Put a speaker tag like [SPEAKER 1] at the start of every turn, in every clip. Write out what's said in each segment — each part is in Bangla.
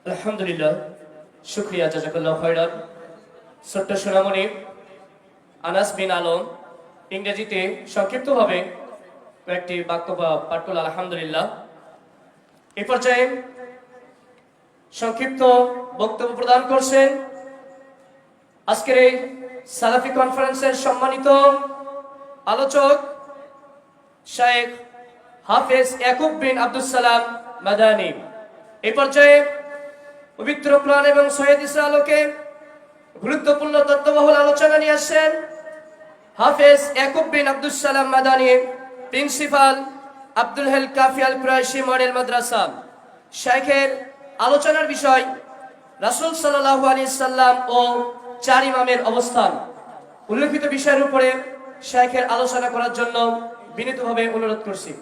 [SPEAKER 1] আলহামদুলিল্লাহ, শুকরিয়া, জাযাকাল্লাহু খায়রান। ছোট্ট সোনামণি আনাস বিন আলম ইংরেজিতে সংক্ষিপ্তভাবে কয়েকটি বাক্য বা পাঠ করল আলহামদুলিল্লাহ। এই পর্যায়ে সংক্ষিপ্ত বক্তব্য প্রদান করছেন আজকের এই সালাফি কনফারেন্সের সম্মানিত আলোচক শায়েখ হাফেজ ইয়াকুব বিন আব্দুস সালাম মাদানী। এই পর্যায়ে পবিত্র কোরআন এবং সহিহ হাদিসের আলোকে গুরুত্বপূর্ণ তথ্যবহুল আলোচনা নিয়ে আসছেন হাফেজ ইয়াকুব বিন আব্দুস সালাম মাদানী, প্রিন্সিপাল আব্দুল হেল কাফি আল কুরাইশি মডেল মাদ্রাসা। শাইখের আলোচনার বিষয় রাসূল সাল্লাল্লাহু আলাইহি সাল্লাম ও চার ইমামের অবস্থান। উল্লেখিত বিষয়ের উপরে শাইখের আলোচনা করার জন্য বিনীতভাবে অনুরোধ করছি।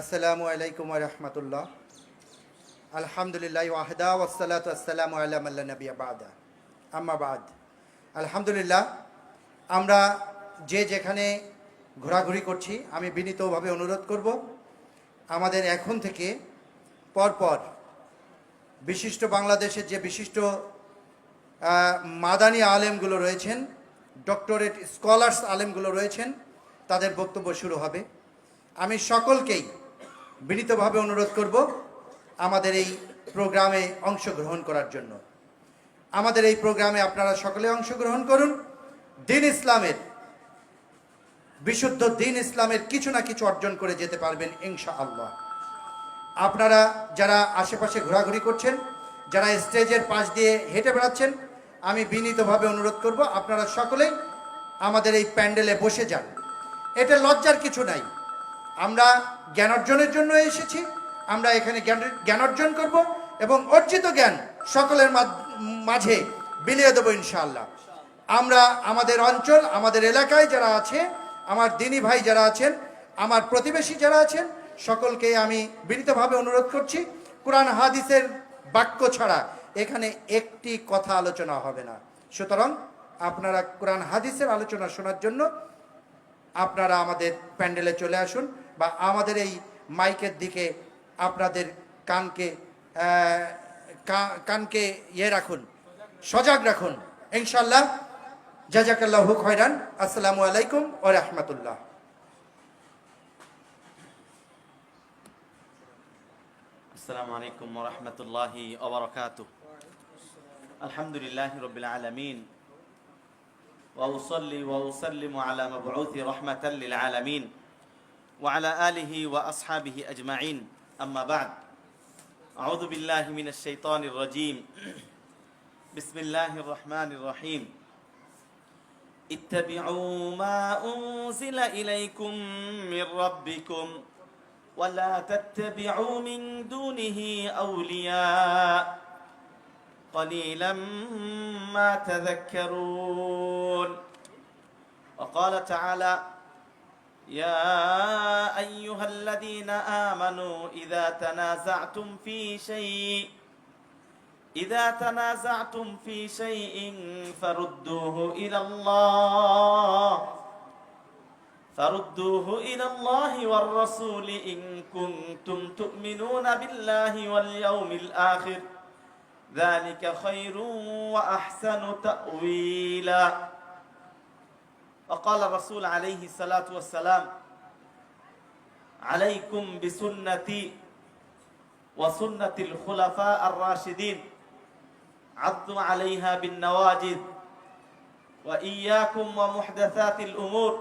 [SPEAKER 2] আসসালামু আলাইকুম ওয়া রাহমাতুল্লাহ। আলহামদুলিল্লাহ ওয়াহদা ওয়াসসালাতু ওয়াসসালামু আলা মান লা নাবিয়্যা বা'দা, আম্মা বা'দ। আলহামদুলিল্লাহ, আমরা যে যেখানে ঘোরাঘুরি করছি, আমি বিনীতভাবে অনুরোধ করব আমাদের এখন থেকে পরপর বিশিষ্ট বাংলাদেশের যে বিশিষ্ট মাদানী আলেমগুলো রয়েছেন, ডক্টরেট স্কলার্স আলেমগুলো রয়েছেন, তাদের বক্তব্য শুরু হবে। আমি সকলকেই বিনীতভাবে অনুরোধ করব আমাদের এই প্রোগ্রামে অংশগ্রহণ করার জন্য। আমাদের এই প্রোগ্রামে আপনারা সকলে অংশগ্রহণ করুন। দ্বীন ইসলামের, বিশুদ্ধ দ্বীন ইসলামের কিছু না কিছু অর্জন করে যেতে পারবেন ইনশাআল্লাহ। আপনারা যারা আশেপাশে ঘোরাঘুরি করছেন, যারা স্টেজের পাশ দিয়ে হেঁটে বেড়াচ্ছেন, আমি বিনীতভাবে অনুরোধ করব আপনারা সকলেই আমাদের এই প্যান্ডেলে বসে যান। এটা লজ্জার কিছু নাই। আমরা জ্ঞান অর্জনের জন্য এসেছি। আমরা এখানে জ্ঞান অর্জন করব এবং অর্জিত জ্ঞান সকলের মাঝে বিলিয়ে দেবো ইনশাআল্লাহ। আমরা আমাদের অঞ্চল, আমাদের এলাকায় যারা আছে, আমার দিনী ভাই যারা আছেন, আমার প্রতিবেশী যারা আছেন, সকলকে আমি বিনীতভাবে অনুরোধ করছি, কোরআন হাদিসের বাক্য ছাড়া এখানে একটি কথা আলোচনা হবে না। সুতরাং আপনারা কোরআন হাদিসের আলোচনা শোনার জন্য আপনারা আমাদের প্যান্ডেলে চলে আসুন, বা আমাদের এই মাইকের দিকে আপনাদের কানকে রাখুন, সজাগ রাখুন ইনশাআল্লাহ। জাযাকাল্লাহু খায়রান। আসসালামু আলাইকুম ওয়া রাহমাতুল্লাহ।
[SPEAKER 3] আসসালামু আলাইকুম ওয়া রাহমাতুল্লাহি ওয়া বারাকাতুহু। আলহামদুলিল্লাহি রাব্বিল আলামিন ওয়া উসাল্লি ওয়া উসাল্লিমু আলা মাবউথি রাহমাতাল লিল আলামিন ওয়া আলা আলিহি ওয়া আসহাবিহি আজমাইন, আম্মা বা'দ। আউযু বিল্লাহি মিনাশ শাইতানির রাজীম। বিসমিল্লাহির রহমানির রহিম। ইত্তাবিউ মা উনজিলা ইলাইকুম মির রাব্বিকুম ولا تتبعوا من دونه أولياء قليلا ما تذكرون. وقال تعالى: يا أيها الذين آمنوا إذا تنازعتم في شيء فردوه إلى الله والرسول إن كنتم تؤمنون بالله واليوم الآخر ذلك خير وأحسن تأويلا. وقال الرسول عليه الصلاة والسلام: عليكم بسنتي وسنة الخلفاء الراشدين عضوا عليها بالنواجذ وإياكم ومحدثات الأمور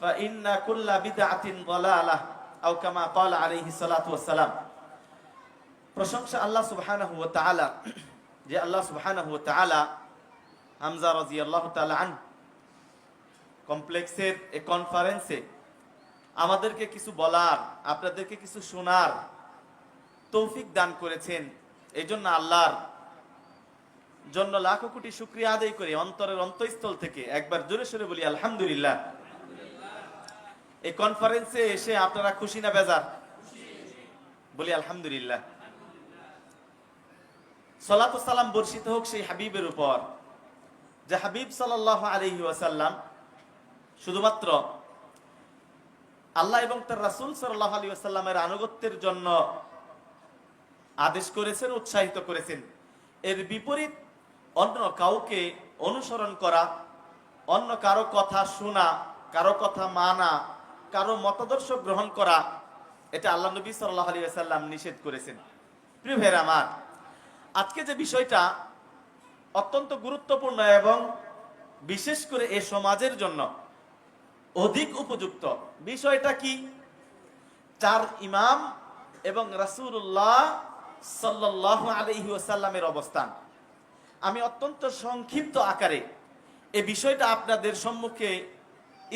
[SPEAKER 3] فإن كل بدعة ضلالة أو كما قال عليه الصلاة والسلام. প্রশংসা আল্লাহ সুবহানাহু ওয়া তাআলা, যে আল্লাহ সুবহানাহু ওয়া তাআলা হামজা রাদিয়াল্লাহু তাআলা আনহু কমপ্লেক্সের এই কনফারেন্সে আমাদেরকে কিছু বলার, আপনাদেরকে কিছু শোনার তৌফিক দান করেছেন। এই জন্য আল্লাহর জন্য লাখো কোটি শুকরিয়া আদায় করে অন্তরের অন্তঃস্থল থেকে একবার জোরে সোরে বলি আলহামদুলিল্লাহ। এই কনফারেন্সে এসে আপনারা খুশি না বেজার? বলি আলহামদুলিল্লাহ। সালাত ও সালাম বর্ষিত হোক সেই হাবিবের উপর যে হাবিব সাল্লাল্লাহু আলাইহি ওয়াসাল্লাম শুধুমাত্র আল্লাহ এবং তার রাসূল সাল্লাল্লাহু আলাইহি ওয়াসাল্লামের আনুগত্যের জন্য আদেশ করেছেন, উৎসাহিত করেছেন। এর বিপরীত অন্য কাউকে অনুসরণ করা, অন্য কারো কথা শোনা, কারো কথা মানা, কারো মতাদর্শ গ্রহণ করা, এটা আল্লাহ নবী সাল্লাল্লাহু আলাইহি ওয়াসাল্লাম নিষেধ করেছেন। প্রিয় ভাইরা আমার, আজকে যে বিষয়টা অত্যন্ত গুরুত্বপূর্ণ এবং বিশেষ করে এই সমাজের জন্য অধিক উপযুক্ত, বিষয়টা কি? 4 ইমাম এবং রাসূলুল্লাহ সাল্লাল্লাহু আলাইহি ওয়াসাল্লামের অবস্থান। আমি অত্যন্ত সংক্ষিপ্ত আকারে এই বিষয়টা আপনাদের সম্মুখে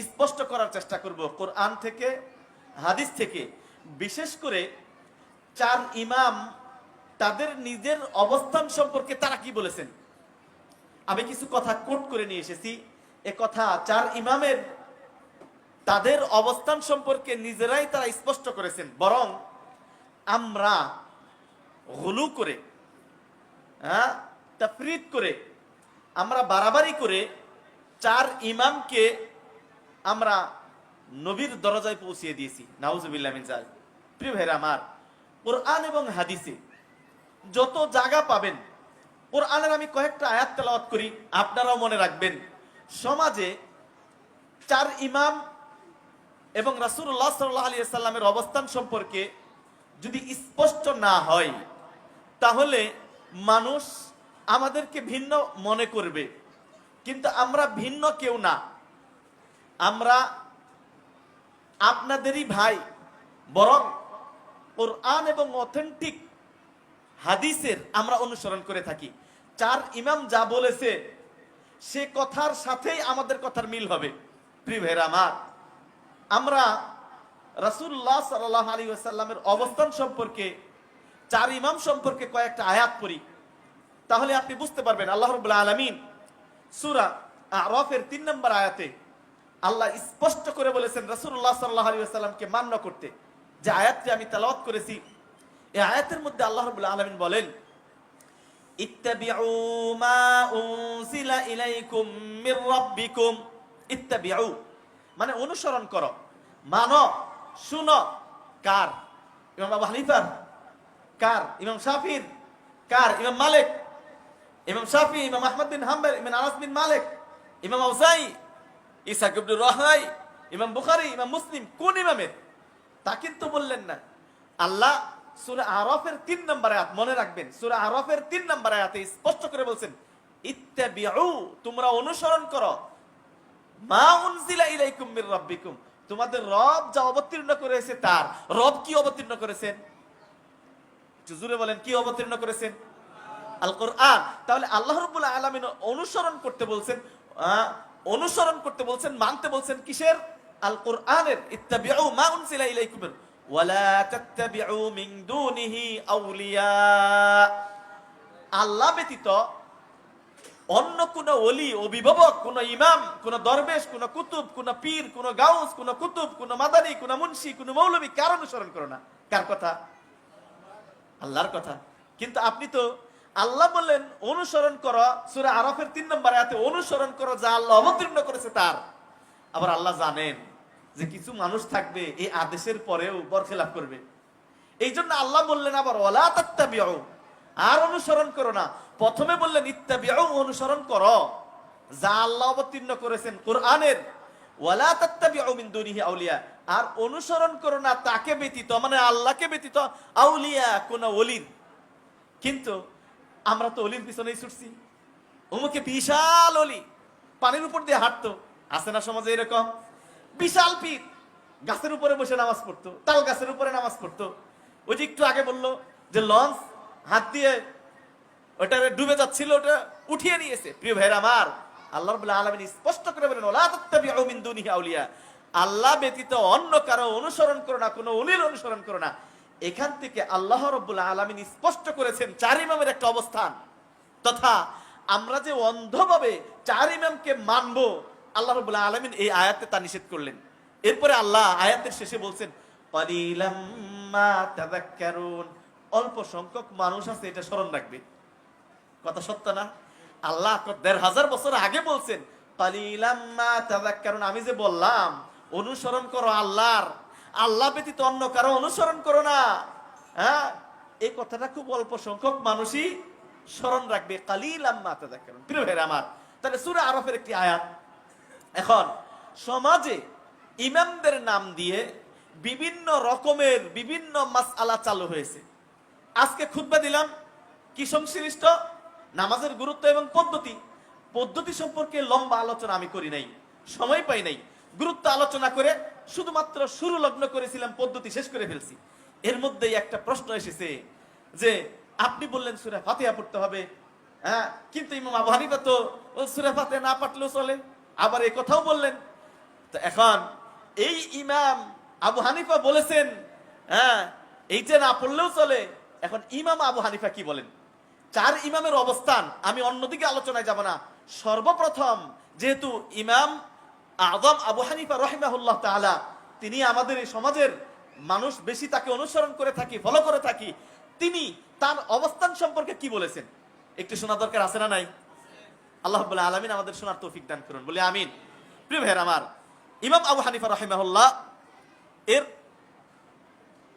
[SPEAKER 3] স্পষ্ট করার চেষ্টা করব কোরআন থেকে, হাদিস থেকে। বিশেষ করে 4 ইমাম তাদের নিজের অবস্থান সম্পর্কে তারা কি বলেছেন। আমি কিছু কথা কোট করে নিয়ে এসেছি। এ কথা 4 ইমামের তাদের অবস্থান সম্পর্কে নিজেরাই তারা স্পষ্ট করেছেন। বরং আমরা গুলু করে, তাফরিদ করে, আমরা বাড়াবাড়ি করে 4 ইমামকে আমরা নবীর দরজায় পৌঁছিয়ে দিয়েছি। নাউজুবিল্লাহ মিন যালিক। প্রিয় ভাইরা আমার, কোরআন এবং হাদিসে যত জায়গা পাবেন, কোরআনের আমি কয়েকটা আয়াত তেলাওয়াত করি, আপনারাও মনে রাখবেন। সমাজে 4 ইমাম এবং রাসূলুল্লাহ সাল্লাল্লাহু আলাইহি ওয়াসাল্লামের অবস্থান সম্পর্কে যদি স্পষ্ট না হয়, তাহলে মানুষ আমাদেরকে ভিন্ন মনে করবে। কিন্তু আমরা ভিন্ন কেউ না, আমরা আপনাদেরই ভাই। বরং কোরআন এবং অথেন্টিক হাদিসের আমরা অনুসরণ করে থাকি। 4 ইমাম যা বলেছে সে কথার সাথেই আমাদের কথার মিল হবে। প্রিয় ভাইরা আমার, আমরা রাসূলুল্লাহ সাল্লাল্লাহু আলাইহি ওয়াসাল্লামের অবস্থান সম্পর্কে 4 ইমাম সম্পর্কে কয়েকটা আয়াত পড়ি, তাহলে আপনি বুঝতে পারবেন। আল্লাহ রাব্বুল আলামিন সূরা আরাফের 3 নম্বর আয়াতে আল্লাহ স্পষ্ট করে বলেছেন রাসূলুল্লাহ সাল্লাল্লাহু আলাইহি ওয়াসাল্লামকে মান্য করতে। যে আয়াতটি আমি তেলাওয়াত করেছি, এই আয়াতের মধ্যে আল্লাহ রাব্বুল আলামিন বলেন, ইত্তাবিউ মা উনজিলা ইলাইকুম মির রাব্বিকুম। ইত্তাবিউ মানে অনুসরণ করো, মানো, শুনো। কার? ইমাম আবু হানিফার? কার? ইমাম শাফির? কার? ইমাম মালিক? ইমাম শাফি, ইমাম আহমদ বিন হাম্বল, ইমাম আনাস বিন মালিক, ইমাম আউজাই, ইসহাক ইবনে রাহওয়াই, ইমাম বুখারী, ইমাম মুসলিম? কোন ইমামের? তা কিন্তু বললেন না। আল্লাহ সূরা আরাফের 3 নম্বর আয়াত মনে রাখবেন, সূরা আরাফের 3 নম্বর আয়াতে স্পষ্ট করে বলছেন, ইত্তাবিউ তোমরা অনুসরণ করো, মা উনজিলা ইলাইকুম মির রাব্বিকুম তোমাদের রব যা অবতীর্ণ করেছে তার। রব কি অবতীর্ণ করেছেন? একটু জোরে বলেন, কি অবতীর্ণ করেছেন? আল কোরআন। তাহলে আল্লাহ রাব্বুল আলামিন অনুসরণ করতে বলছেন, মানতে বলছেন কিসের? আল কোরআনের। ইত্তাবিউ মা উনজিলা ইলাইকুম ওয়ালা তাত্তাবিউ মিন দুনিহি আউলিয়া। আল্লাহ ব্যতীত অন্য কোন ওলি, অভিভাবক, কোন ইমাম, কোন দরবেশ, কোন কুতুব, কোন পীর, কোন গাউস, কোন কুতুব, কোন মাদানী, কোন মুন্সি, কোন মৌলবী কার অনুসরণ করো না? কার কথা? আল্লাহর কথা। কিন্তু আপনি তো আল্লাহ বললেন অনুসরণ করো, সূরা আরাফের 3 নম্বর আয়াতে অনুসরণ করো যা আল্লাহ অবতীর্ণ করেছে তার। আবার আল্লাহ জানেন যে কিছু মানুষ থাকবে এই আদেশের পরেও বরখেলাপ করবে। এই জন্য আল্লাহ বললেন আবার ওয়ালা তাত্তাবিউ, আর অনুসরণ করো না। প্রথমে বললেন ইত্তাবিউ অনুসরণ করো যা আল্লাহ অবতীর্ণ করেছেন কোরআনের, ওয়ালা তাত্তাবিউ মিন দুনিহি আউলিয়া, আর অনুসরণ করো না তাকে ব্যতীত, মানে আল্লাহকে ব্যতীত, আউলিয়া কোন ওলির। কিন্তু আমরা তো ওলির পিছনেই ছুটছি। অমুকে বিশাল ওলি, পানির উপর দিয়ে হাঁটতো, আছে না সমাজে এরকম? বিশাল পীর, গাছের উপরে বসে নামাজ পড়তো, তাল গাছের উপরে নামাজ পড়তো। ওই যে একটু আগে বললো যে লঞ্চ হাত দিয়ে ওটা ডুবে যাচ্ছিল, ওটা উঠিয়ে নিয়েছে। প্রিয় ভাইরা আমার, আল্লাহ রাব্বুল আলামিন স্পষ্ট করে বলেন ওয়ালা তাত্তাবিউ মিন দুনিহি আউলিয়া, আল্লাহ ব্যতীত অন্য কারো অনুসরণ করো না, কোনো ওলির অনুসরণ করো না। এখান থেকে আল্লাহ রাব্বুল আলামিন স্পষ্ট করেছেন 4 ইমামের একটা অবস্থান, তথা আমরা যে অন্ধভাবে 4 ইমামকে মানবো, আল্লাহ রাব্বুল আলামিন এই আয়াতে তা নিষেধ করলেন। এরপরে আল্লাহ আয়াতের শেষে বলছেন ক্বালিলাম মা তাযাক্কারুন, অল্প সংখ্যক মানুষ আছে এটা স্মরণ রাখবে। কথা সত্য না? আল্লাহ ১৫০০ বছর আগে বলছেন কালিলাম মা তাযাক্কারুন, আমি যে বললাম অনুসরণ করো আল্লাহর, আল্লাহ ব্যতীত অন্য কারো অনুসরণ করো না। হ্যাঁ, এই কথাটা খুব অল্প সংখ্যক মানুষই স্মরণ রাখবে, কালিলাম মা তাযাক্কারুন। প্রিয় ভাইরা আমার, তাহলে সূরা আরাফের একটি আয়াত। এখন সমাজে ইমামদের নাম দিয়ে বিভিন্ন রকমের বিভিন্ন মাসআলা চালু হয়েছে। আজকে খুতবা দিলাম কি সংশ্লিষ্ট, নামাজের গুরুত্ব এবং পদ্ধতি সম্পর্কে লম্বা আলোচনা আমি করি নাই, সময় পাই নাই। গুরুত্ব আলোচনা করে শুধুমাত্র শুরু লগ্ন করেছিলাম, পদ্ধতি শেষ করে ফেলছি। এর মধ্যেই একটা প্রশ্ন এসেছে যে আপনি বললেন সূরা ফাতিহা পড়তে হবে, হ্যাঁ, কিন্তু ইমাম আবু হানিফা তো সূরা ফাতিহা না পড়লেও চলে, আবার এই কথাও বললেন। তো এখন এই ইমাম আবু হানিফা বলেছেন, হ্যাঁ, এই যে না পড়লেও চলে, এখন ইমাম আবু হানিফা কি বলেন? 4 ইমামের অবস্থান, আমি অন্যদিকে আলোচনায় যাব না। সর্বপ্রথম যেহেতু ইমাম আযম আবু হানিফা রাহিমাহুল্লাহ তাআলা, তিনি আমাদের এই সমাজের মানুষ বেশি তাকে অনুসরণ করে থাকি, ফলো করে থাকি, তিনি তার অবস্থান সম্পর্কে কি বলেছেন একটু শোনা দরকার আছে না নাই? আল্লাহ রাব্বুল আলামিন আমাদের শোনার তৌফিক দান করুন, বলি আমিন। প্রিয় ভাইরা আমার, ইমাম আবু হানিফা রাহিমাহুল্লাহ এর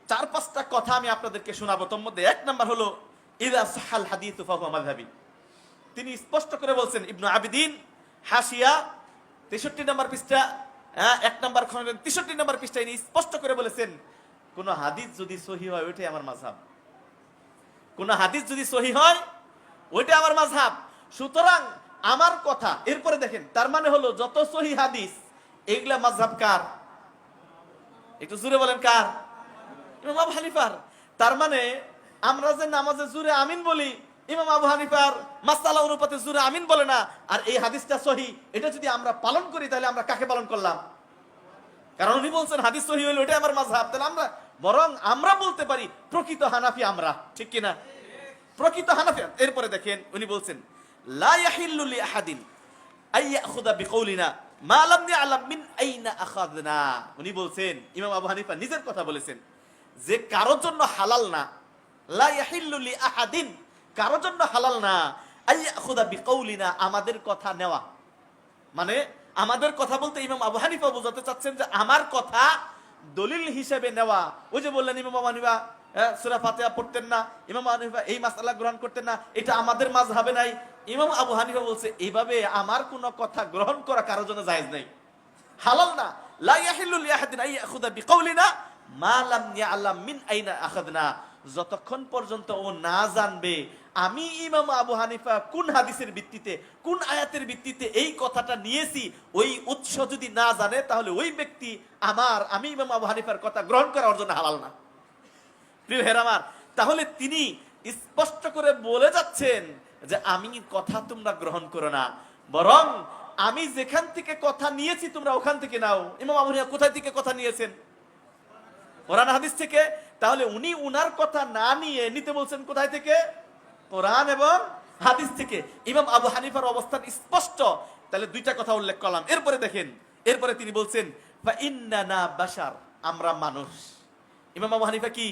[SPEAKER 3] 4-5টা কথা আমি আপনাদেরকে শোনাবো। তোর মধ্যে 1 নাম্বার হলো ইযা সাহাল হাদিসু ফাহুয়া মাযহাবি। তিনি স্পষ্ট করে বলছেন, ইবনু আবিদিন হাসিয়া 63 নম্বর পৃষ্ঠা, 1 নম্বর খণ্ডের 63 নম্বর পৃষ্ঠায় তিনি স্পষ্ট করে বলেছেন, কোন হাদিস যদি সহিহ হয় ওইটাই আমার মাযহাব, কোন হাদিস যদি সহিহ হয় ওইটাই আমার মাযহাব। সুতরাং আমার কথা, এরপরে দেখেন, তার মানে হলো যত সহিহ হাদিস এগুলা মাযহাব কার? একটু জোরে বলেন কার? ইমাম আবু হানিফার। তার মানে আমরা যে নামাজে জোরে আমিন বলি, ইমাম আবু হানিফার মাসআলা অনুপাতে জোরে আমিন বলে না, আর এই হাদিসটা সহিহ, এটা যদি আমরা পালন করি তাহলে আমরা কাকে পালন করলাম? কারণ উনি বলছেন হাদিস সহিহ হইলো ওটাই আমার মাযহাব। তাহলে আমরা বরং আমরা বলতে পারি প্রকৃত হানাফি আমরা, ঠিক কি না? প্রকৃত হানাফি। এরপরে দেখেন উনি বলছেন, লা ইয়াহিল্লু লি আহাদিন আই ইয়াখুযা বিকাউলিনা মা লাম ইয়ালাম মিন আইনা আখাযনা। উনি বলছেন, ইমাম আবু হানিফা নিজের কথা বলেছেন, যে কারোর জন্য হালাল না, লা ইয়াহিল্লু লি আহাদিন, কারোর জন্য হালাল না, আই ইয়াখুযা বিকাউলিনা, আমাদের কথা নেওয়া। মানে আমাদের কথা বলতে ইমাম আবু হানিফা বোঝাতে চাচ্ছেন যে আমার কথা দলিল হিসেবে নেওয়া। ওই যে বললেন ইমাম আবু হানিফা সূরা ফাতিহা পড়তেন না, ইমাম আবু হানিফা এই মাসআলা গ্রহণ করতেন না, এটা আমাদের মাযহাবে নাই। ইমাম আবু হানিফা বলছে এইভাবে আমার কোনো কথা গ্রহণ করা কারোর জন্য জায়েজ নাই, হালাল না। লা ইয়াহিল্লু লি আহাদিন আই ইয়াখুযা বিকাউলিনা মা লাম ইয়ালাম মিন আইনা আখাযনা, যতক্ষণ পর্যন্ত ও না জানবে আমি ইমাম আবু হানিফা কোন হাদিসের ভিত্তিতে, কোন আয়াতের ভিত্তিতে এই কথাটা নিয়েছি, ওই উৎস যদি না জানে তাহলে ওই ব্যক্তি আমি ইমাম আবু হানিফার কথা গ্রহণ করা ওর জন্য হালাল না। প্রিয় ভাইরা আমার, তাহলে তিনি স্পষ্ট করে বলে যাচ্ছেন যে আমি কথা তোমরা গ্রহণ করো না, বরং আমি যেখান থেকে কথা নিয়েছি তোমরা ওখান থেকে নাও। ইমাম আবু হানিফা কোথায় থেকে কথা নিয়েছেন? কোরআন হাদিস থেকে। তাহলে উনি উনার কথা না নিয়ে নিতে বলছেন কোথায় থেকে? কোরআন এবং হাদিস থেকে। ইমাম আবু হানিফার অবস্থান স্পষ্ট। তাহলে 2টা কথা উল্লেখ করলাম। এরপরে দেখেন, এরপরে তিনি বলছেন ফা ইন্নানা বাশার, আমরা মানুষ। ইমাম আবু হানিফা কি?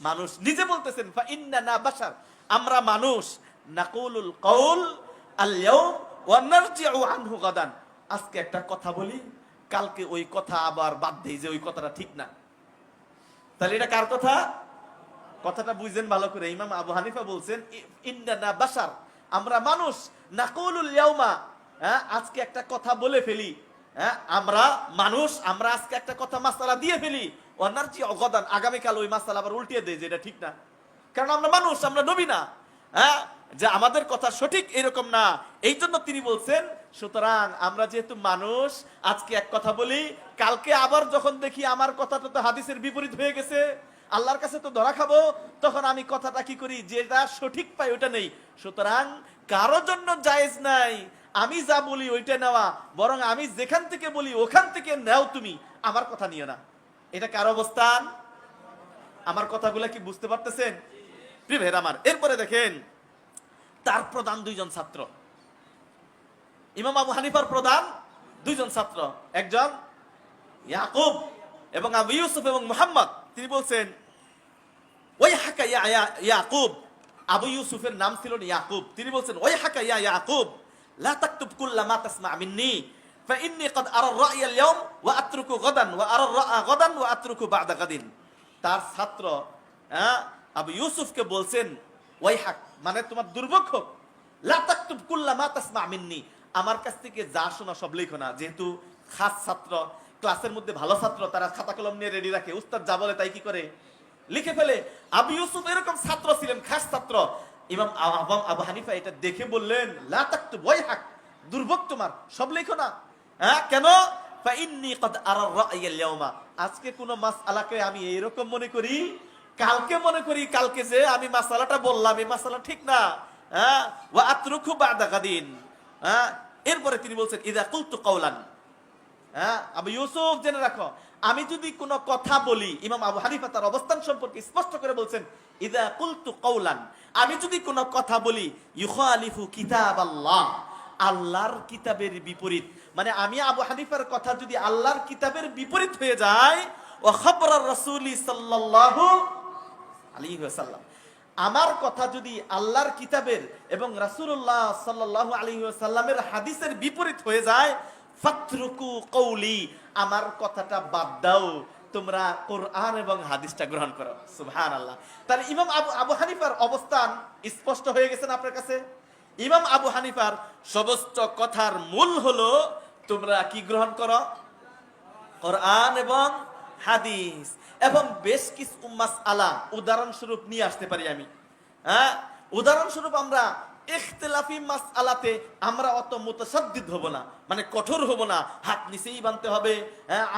[SPEAKER 3] মানুষ। নিজে বলতেছেন ফা ইন্নানা বাশার, আমরা মানুষ। নাকুলুল কওল আল ইয়াউম ওয়া নারজিউ আনহু গাদান, আজকে একটা কথা বলি, কালকে ওই কথা আবার বাদ দেই যে ওই কথাটা ঠিক না। তাহলে এটা কার কথা? কথাটা বুঝেন ভালো করে। ইমাম আবু হানিফা বলছেন ইন্নানা বাশার, আমরা মানুষ। নাকুলুল ইয়াউমা, আজকে একটা কথা বলে ফেলি, আমরা মানুষ, আমরা আজকে একটা কথা মাসআলা দিয়ে ফেলি, ওয়া নারজিউ গাদান, আগামীকাল ওই মাসআলা আবার উল্টিয়ে দেই যে এটা ঠিক না। কারণ আমরা মানুষ, আমরা নবী না, যে আমাদের কথা সঠিক এরকম না। এই জন্য তিনি বলছেন সুতরাং আমরা যেহেতু মানুষ, আজকে এক কথা বলি, কালকে আবার যখন দেখি আমার কথাটা তো হাদিসের বিপরীত হয়ে গেছে, আল্লাহর কাছে তো ধরা খাবো, তখন আমি কথাটা কি করি, যেটা সঠিক পাই ওটা নেই। সুতরাং কারোর জন্য জায়েজ নাই আমি যা বলি ওইটা নেওয়া, বরং আমি যেখান থেকে বলি ওখান থেকে নেও, তুমি আমার কথা নিও না। এটা কার অবস্থান? আমার কথাগুলা কি বুঝতে পারতেছেন প্রিয় ভাইরা আমার? এরপরে দেখেন তার প্রধান 2জন ছাত্র, ইমাম আবু হানিফার প্রধান 2জন ছাত্র, একজন ইয়াকুব এবং আবু ইউসুফ এবং মুহাম্মদ। তিনি বলছেন ওই হাকা ইয়াকুব আবু ইউসুফের নাম ছিল ইয়াকুব। তিনি বলছেন, ওই হাকা ইয়া ইয়াকুব লা তাকতুব কুল্লা মা তাসমা মিন্নি ফাইন্নী ক্বাদ আরা রা'য় আল-ইয়াওম ওয়া আতরুকু গাদান ওয়া আরা রা'a গাদান ওয়া আতরুকু বা'দা গাদিন। তার ছাত্র আবু ইউসুফকে বলছেন, ওই হাক মানে তোমার দুর্ভোগ হোক, লা তাকতুব কুল্লা মা তাসমা মিন্নি, আমার কাছ থেকে যা শোনা সব লেখো না। যেহেতু খাস ছাত্র, ক্লাসের মধ্যে ভালো ছাত্র, তারা খাতা কলম নিয়ে রেডি রাখে, উস্তাদ যা বলে তাই কি করে লিখে ফেলে। আবু ইউসুফ এরকম ছাত্র ছিলেন, খাস ছাত্র। ইমাম আবু হানিফা এটা দেখে বললেন, লা তাকতুব, ওই হাক, দুর্ভোগ তোমার, সব লেখো না। কেন? ফাইন্নী ক্বাদ আরা রা'য় আল-ইয়াওমা, আজকে কোন মাসআলাকে আমি এইরকম মনে করি, কালকে মনে করি কালকে যে আমি মাসআলাটা বললাম এই মাসআলা ঠিক না। ওয়া আতরুকু বা'দা গাদিন। এরপরে তিনি বলছেন, ইযা কুলতু কাওলান, আবু ইউসুফ জেনে রাখো, আমি যদি কোনো কথা বলি, ইমাম আবু হানিফা তার অবস্থান সম্পর্কে স্পষ্ট করে বলছেন, ইযা কুলতু কাওলান, আমি যদি কোনো কথা বলি ইউখালিফু কিতাবাল্লাহ, আল্লাহর কিতাবের বিপরীত, মানে আমি আবু হানিফার কথা যদি আল্লাহর কিতাবের বিপরীত হয়ে যায়, ওয়া খাবরার রাসূলি সাল্লাল্লাহু আলাইহি ওয়াসাল্লাম, আমার কথা যদি আল্লাহর কিতাবের এবং রাসূলুল্লাহ সাল্লাল্লাহু আলাইহি ওয়াসাল্লামের হাদিসের বিপরীত হয়ে যায়, ফাতরুকু কওলি, আমার কথাটা বাদ দাও, তোমরা কোরআন এবং হাদিসটা গ্রহণ করো। সুবহানাল্লাহ। তাহলে ইমাম আবু হানিফার অবস্থান স্পষ্ট হয়ে গেছে না আপনার কাছে? ইমাম আবু হানিফার সমস্ত কথার মূল হলো তোমরা কি গ্রহণ করো? কোরআন এবং হাদিস। এবং বেশ কিছু মাসআলা উদাহরণস্বরূপ নিয়ে আসতে পারি আমি। উদাহরণস্বরূপ আমরা ইখতিলাফি মাসআলাতে আমরা অত মুতাসাদ্দিদ হব না, মানে কঠোর হব না, হাত নিচেই বানতে হবে,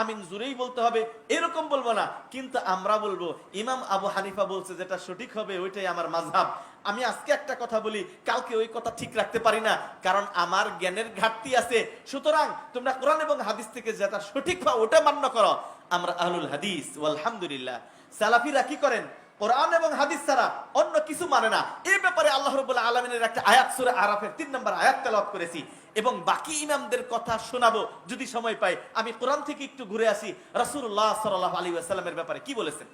[SPEAKER 3] আমিন জোরেই বলতে হবে, এরকম বলবো না। কিন্তু আমরা বলবো ইমাম আবু হানিফা বলছে যেটা সঠিক হবে ওইটাই আমার মাযহাব। আমি আজকে একটা কথা বলি, কালকে ওই কথা ঠিক রাখতে পারি না, কারণ আমার জ্ঞানের ঘাটতি আছে। সুতরাং তোমরা কোরআন এবং হাদিস থেকে যেটা সঠিক পাও ওটা মান্য করো। আমরা আহলুল হাদিস আলহামদুলিল্লাহ। সালাফিরা কি করেন? কোরআন এবং হাদিস ছাড়া অন্য কিছু মানে না। এই ব্যাপারে আল্লাহ রাব্বুল আলামিনের একটা আয়াত সূরা আরাফের 3 নম্বর আয়াত তেলাওয়াত করেছি, এবং বাকি ইমামদের কথা শোনাবো যদি সময় পাই। আমি কোরআন থেকে একটু ঘুরে আসি, রাসূলুল্লাহ সাল্লাল্লাহু আলাইহি ওয়াসাল্লামের ব্যাপারে কি বলেছেন।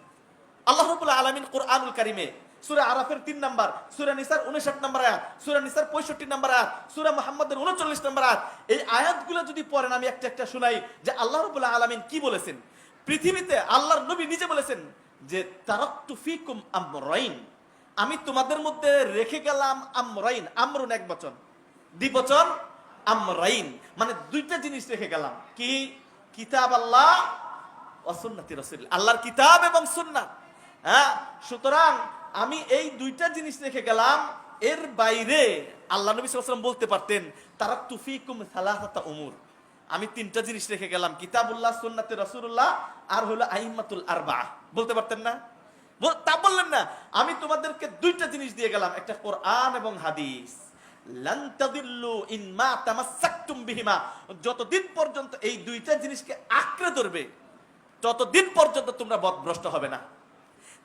[SPEAKER 3] আল্লাহ রাব্বুল আলামিন কোরআনুল কারীমে সূরা আরাফের 3 নম্বর, সূরা নিসার 59 নম্বর আয়াত, সূরা নিসার 65 নম্বর আয়াত, সূরা মুহাম্মাদের 39 নম্বর আয়াত, এই আয়াতগুলো যদি পড়েন, আমি একটা একটা শোনাই যে আল্লাহ রাব্বুল আলামিন কি বলেছেন। পৃথিবীতে আল্লাহর নবী নিজে বলেছেন যে তারাকতু ফিকুম আমরাইন, আমি তোমাদের মধ্যে রেখে গেলাম আমরাইন, আমরুন এক বচন, দ্বিবচন আমরাইন, মানে দুইটা জিনিস রেখে গেলাম। কি? কিতাব আল্লাহ ওয়া সুন্নতি রাসূল, আল্লাহর কিতাব এবং সুন্নাত। সুতরাং আমি এই দুইটা জিনিস রেখে গেলাম। এর বাইরে আল্লাহ নবী সাল্লাল্লাহু আলাইহি ওয়াসাল্লাম বলতে পারতেন তারাকতু ফিকুম সালাসাতা উমুর, আমি 3টা জিনিস রেখে গেলাম, কিতাবুল্লাহ, সুন্নাতে রাসূলুল্লাহ, আর হলো আইম্মাতুল আরবা। বলতে পারতেন না? তা বললেন না। আমি তোমাদেরকে 2টা জিনিস দিয়ে গেলাম, একটা কোরআন এবং হাদিস। লান তাদিল্লু ইন মা তামাসসাকতুম বিহিমা, যতদিন পর্যন্ত এই 2টা জিনিসকে আঁকড়ে ধরবে ততদিন পর্যন্ত তোমরা পথভ্রষ্ট হবে না।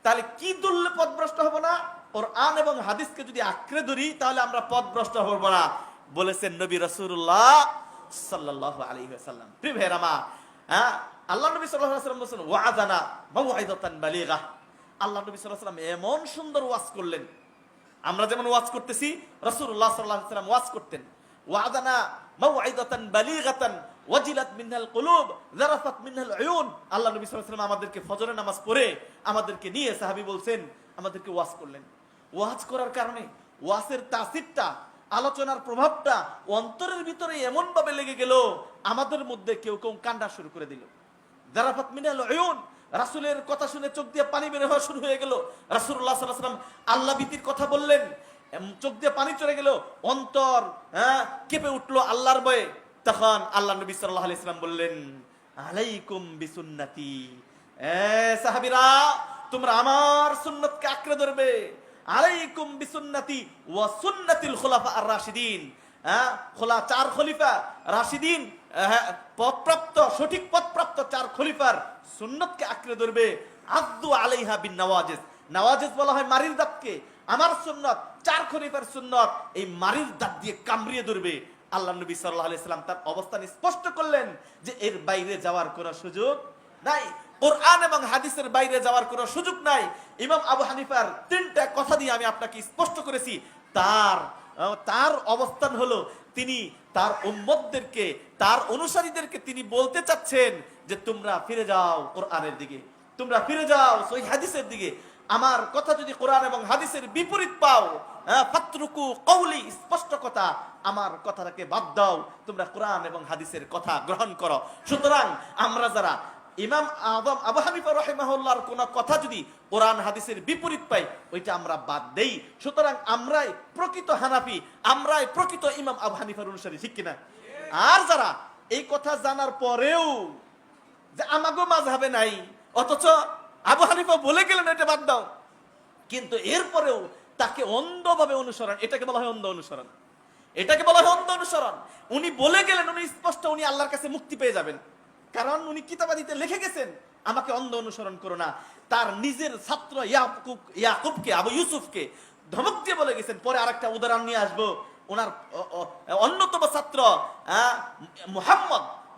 [SPEAKER 3] তাহলে কি ধরলে পথভ্রষ্ট হব না? কোরআন এবং হাদিসকে যদি আঁকড়ে ধরি তাহলে আমরা পথভ্রষ্ট হব না, বলেছেন নবী রাসূলুল্লাহ সাল্লাল্লাহু আলাইহি ওয়াসাল্লাম। প্রিয় ভাইরা আমার, আল্লাহ নবী সাল্লাল্লাহু আলাইহি ওয়াসাল্লাম বলেছেন ওয়া'আযানা মাউ'ইযাতান বালিগা। আল্লাহ নবী সাল্লাল্লাহু আলাইহি ওয়াসাল্লাম এমন সুন্দর ওয়াজ করলেন, আমরা যেমন ওয়াজ করতেছি রাসূলুল্লাহ সাল্লাল্লাহু আলাইহি ওয়াসাল্লাম ওয়াজ করতেন। ওয়া'আযানা মাউ'ইযাতান বালিগাতান ওয়াজিলাত মিনহাল কুলুব যারাফাত মিনহাল উয়ুন। আল্লাহ নবী সাল্লাল্লাহু আলাইহি ওয়াসাল্লাম আমাদেরকে ফজরের নামাজ পড়ে আমাদেরকে নিয়ে, সাহাবী বলছেন, আমাদেরকে ওয়াজ করলেন। ওয়াজ করার কারণে ওয়াজের তাসিরটা, আলোচনার প্রভাবটা অন্তরের ভিতরে এমন ভাবে লেগে গেল, আমাদের মধ্যে কেউ কেউ কান্না শুরু করে দিল। যারাফাত মিনাল উয়ুন, রাসূলের কথা শুনে চোখ দিয়ে পানি বের হওয়া শুরু হয়ে গেল। রাসূলুল্লাহ সাল্লাল্লাহু আলাইহি ওয়াসাল্লাম আল্লাহ ভীতির কথা বললেন, চোখ দিয়ে পানি চলে গেল, অন্তর কেঁপে উঠলো আল্লাহর ভয়ে। তখন আল্লাহ নবী সাল্লাল্লাহু আলাইহি ওয়াসাল্লাম বললেন, আলাইকুম বিসুন্নতি, সাহাবীরা তোমরা আমার সুন্নাতকে আঁকড়ে ধরবে। আলাইকুম বিসুন্নতি ওয়া সুন্নাতিল খুলাফা আর রাশিদিন। চার খলিফা রাশিদিন, পথপ্রাপ্ত, সঠিক পথপ্রাপ্ত 4 খলিফার সুন্নতকে আঁকড়ে ধরবে। আদ্দু আলাইহা বিন নওয়াজিজ, নওয়াজিজ বলা হয় মারির দাঁতকে। আমার সুন্নত, 4 খলিফার সুন্নত এই মারির দাঁত দিয়ে কামড়িয়ে ধরবে। আল্লাহ নবী সাল্লাল্লাহু আলাইহি ওয়াসাল্লাম তার অবস্থান স্পষ্ট করলেন যে এর বাইরে যাওয়ার কোনো সুযোগ নাই। কোরআন এবং হাদিসের বাইরে যাওয়ার কোনো সুযোগ নাই। ইমাম আবু হানিফার 3টা কথা দিয়ে আমি আপনাকে স্পষ্ট করেছি। তার অবস্থান হলো তিনি তার উম্মতদেরকে, তার অনুসারীদেরকে তিনি বলতে চাচ্ছেন যে তোমরা ফিরে যাও কোরআনের দিকে, তোমরা ফিরে যাও সহিহ হাদিসের দিকে। আমার কথা যদি কোরআন এবং হাদিসের বিপরীত পাও, ফাতরুকু কওলি, স্পষ্ট কথা, আমার কথাটাকে বাদ দাও, তোমরা কোরআন এবং হাদিসের কথা গ্রহণ করো। সুতরাং আমরা যারা ইমাম আযম আবু হানিফা রাহিমাহুল্লাহর কোন কথা যদি কোরআন হাদিসের বিপরীত পাই, ওইটা আমরা বাদ দেই। সুতরাং আমরাই প্রকৃত হানাফি, আমরাই প্রকৃত ইমাম আবু হানিফার অনুসারী, ঠিক কিনা? আর যারা এই কথা জানার পরেও যে আমাগো মাযহাবে নাই, অথচ আবু হানিফা বলে গেলেন এটা বাদ দাও, কিন্তু এরপরেও তাকে অন্ধভাবে অনুসরণ, এটাকে বলা হয় অন্ধ অনুসরণ, এটাকে বলা হয় অন্ধ অনুসরণ। উনি বলে গেলেন, উনি স্পষ্ট উনি আল্লাহর কাছে মুক্তি পেয়ে যাবেন, কারণ উনি কিতাবাদিতে লিখে গেছেন আমাকে অন্ধ অনুসরণ করো না। তার নিজের ছাত্র ইয়াকুবকে, আবু ইউসুফকে ধমক দিয়ে বলে গেছেন। পরে আরেকটা উদাহরণ নিয়ে আসবো, ওনার অন্যতম ছাত্র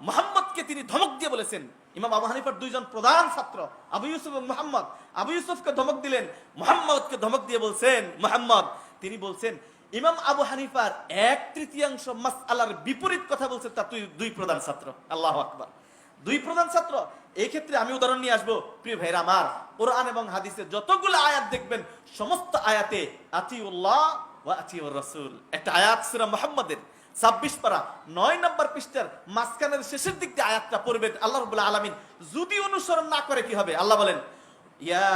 [SPEAKER 3] মুহাম্মদকে তিনি ধমক দিয়ে বলেছেন। ইমাম আবু হানিফার 2জন প্রধান ছাত্র আবু ইউসুফ এবং মুহাম্মদ। আবু ইউসুফকে ধমক দিলেন, মুহাম্মদকে ধমক দিয়ে বলছেন, মুহাম্মদ তিনি বলছেন ইমাম আবু হানিফার 1/3 মাসআলার বিপরীত কথা বলছে তার 2 প্রধান ছাত্র। আল্লাহু আকবার, 2 প্রধান ছাত্র। এই ক্ষেত্রে আমি উদাহরণ নিয়ে আসবো। প্রিয় ভাইরা আমার, কোরআন এবং হাদিসে যতগুলো আয়াত দেখবেন সমস্ত আয়াতে আতিউল্লাহ ওয়া আতিউর রাসূল। একটা আয়াত সূরা মুহাম্মাদের 26 পারা 9 নম্বর পৃষ্ঠার মাঝখানের শেষের দিক দিয়ে আয়াতটা পড়বেন। আল্লাহ রাব্বুল আলামিন যদি অনুসরণ না করে কি হবে? আল্লাহ বলেন, ইয়া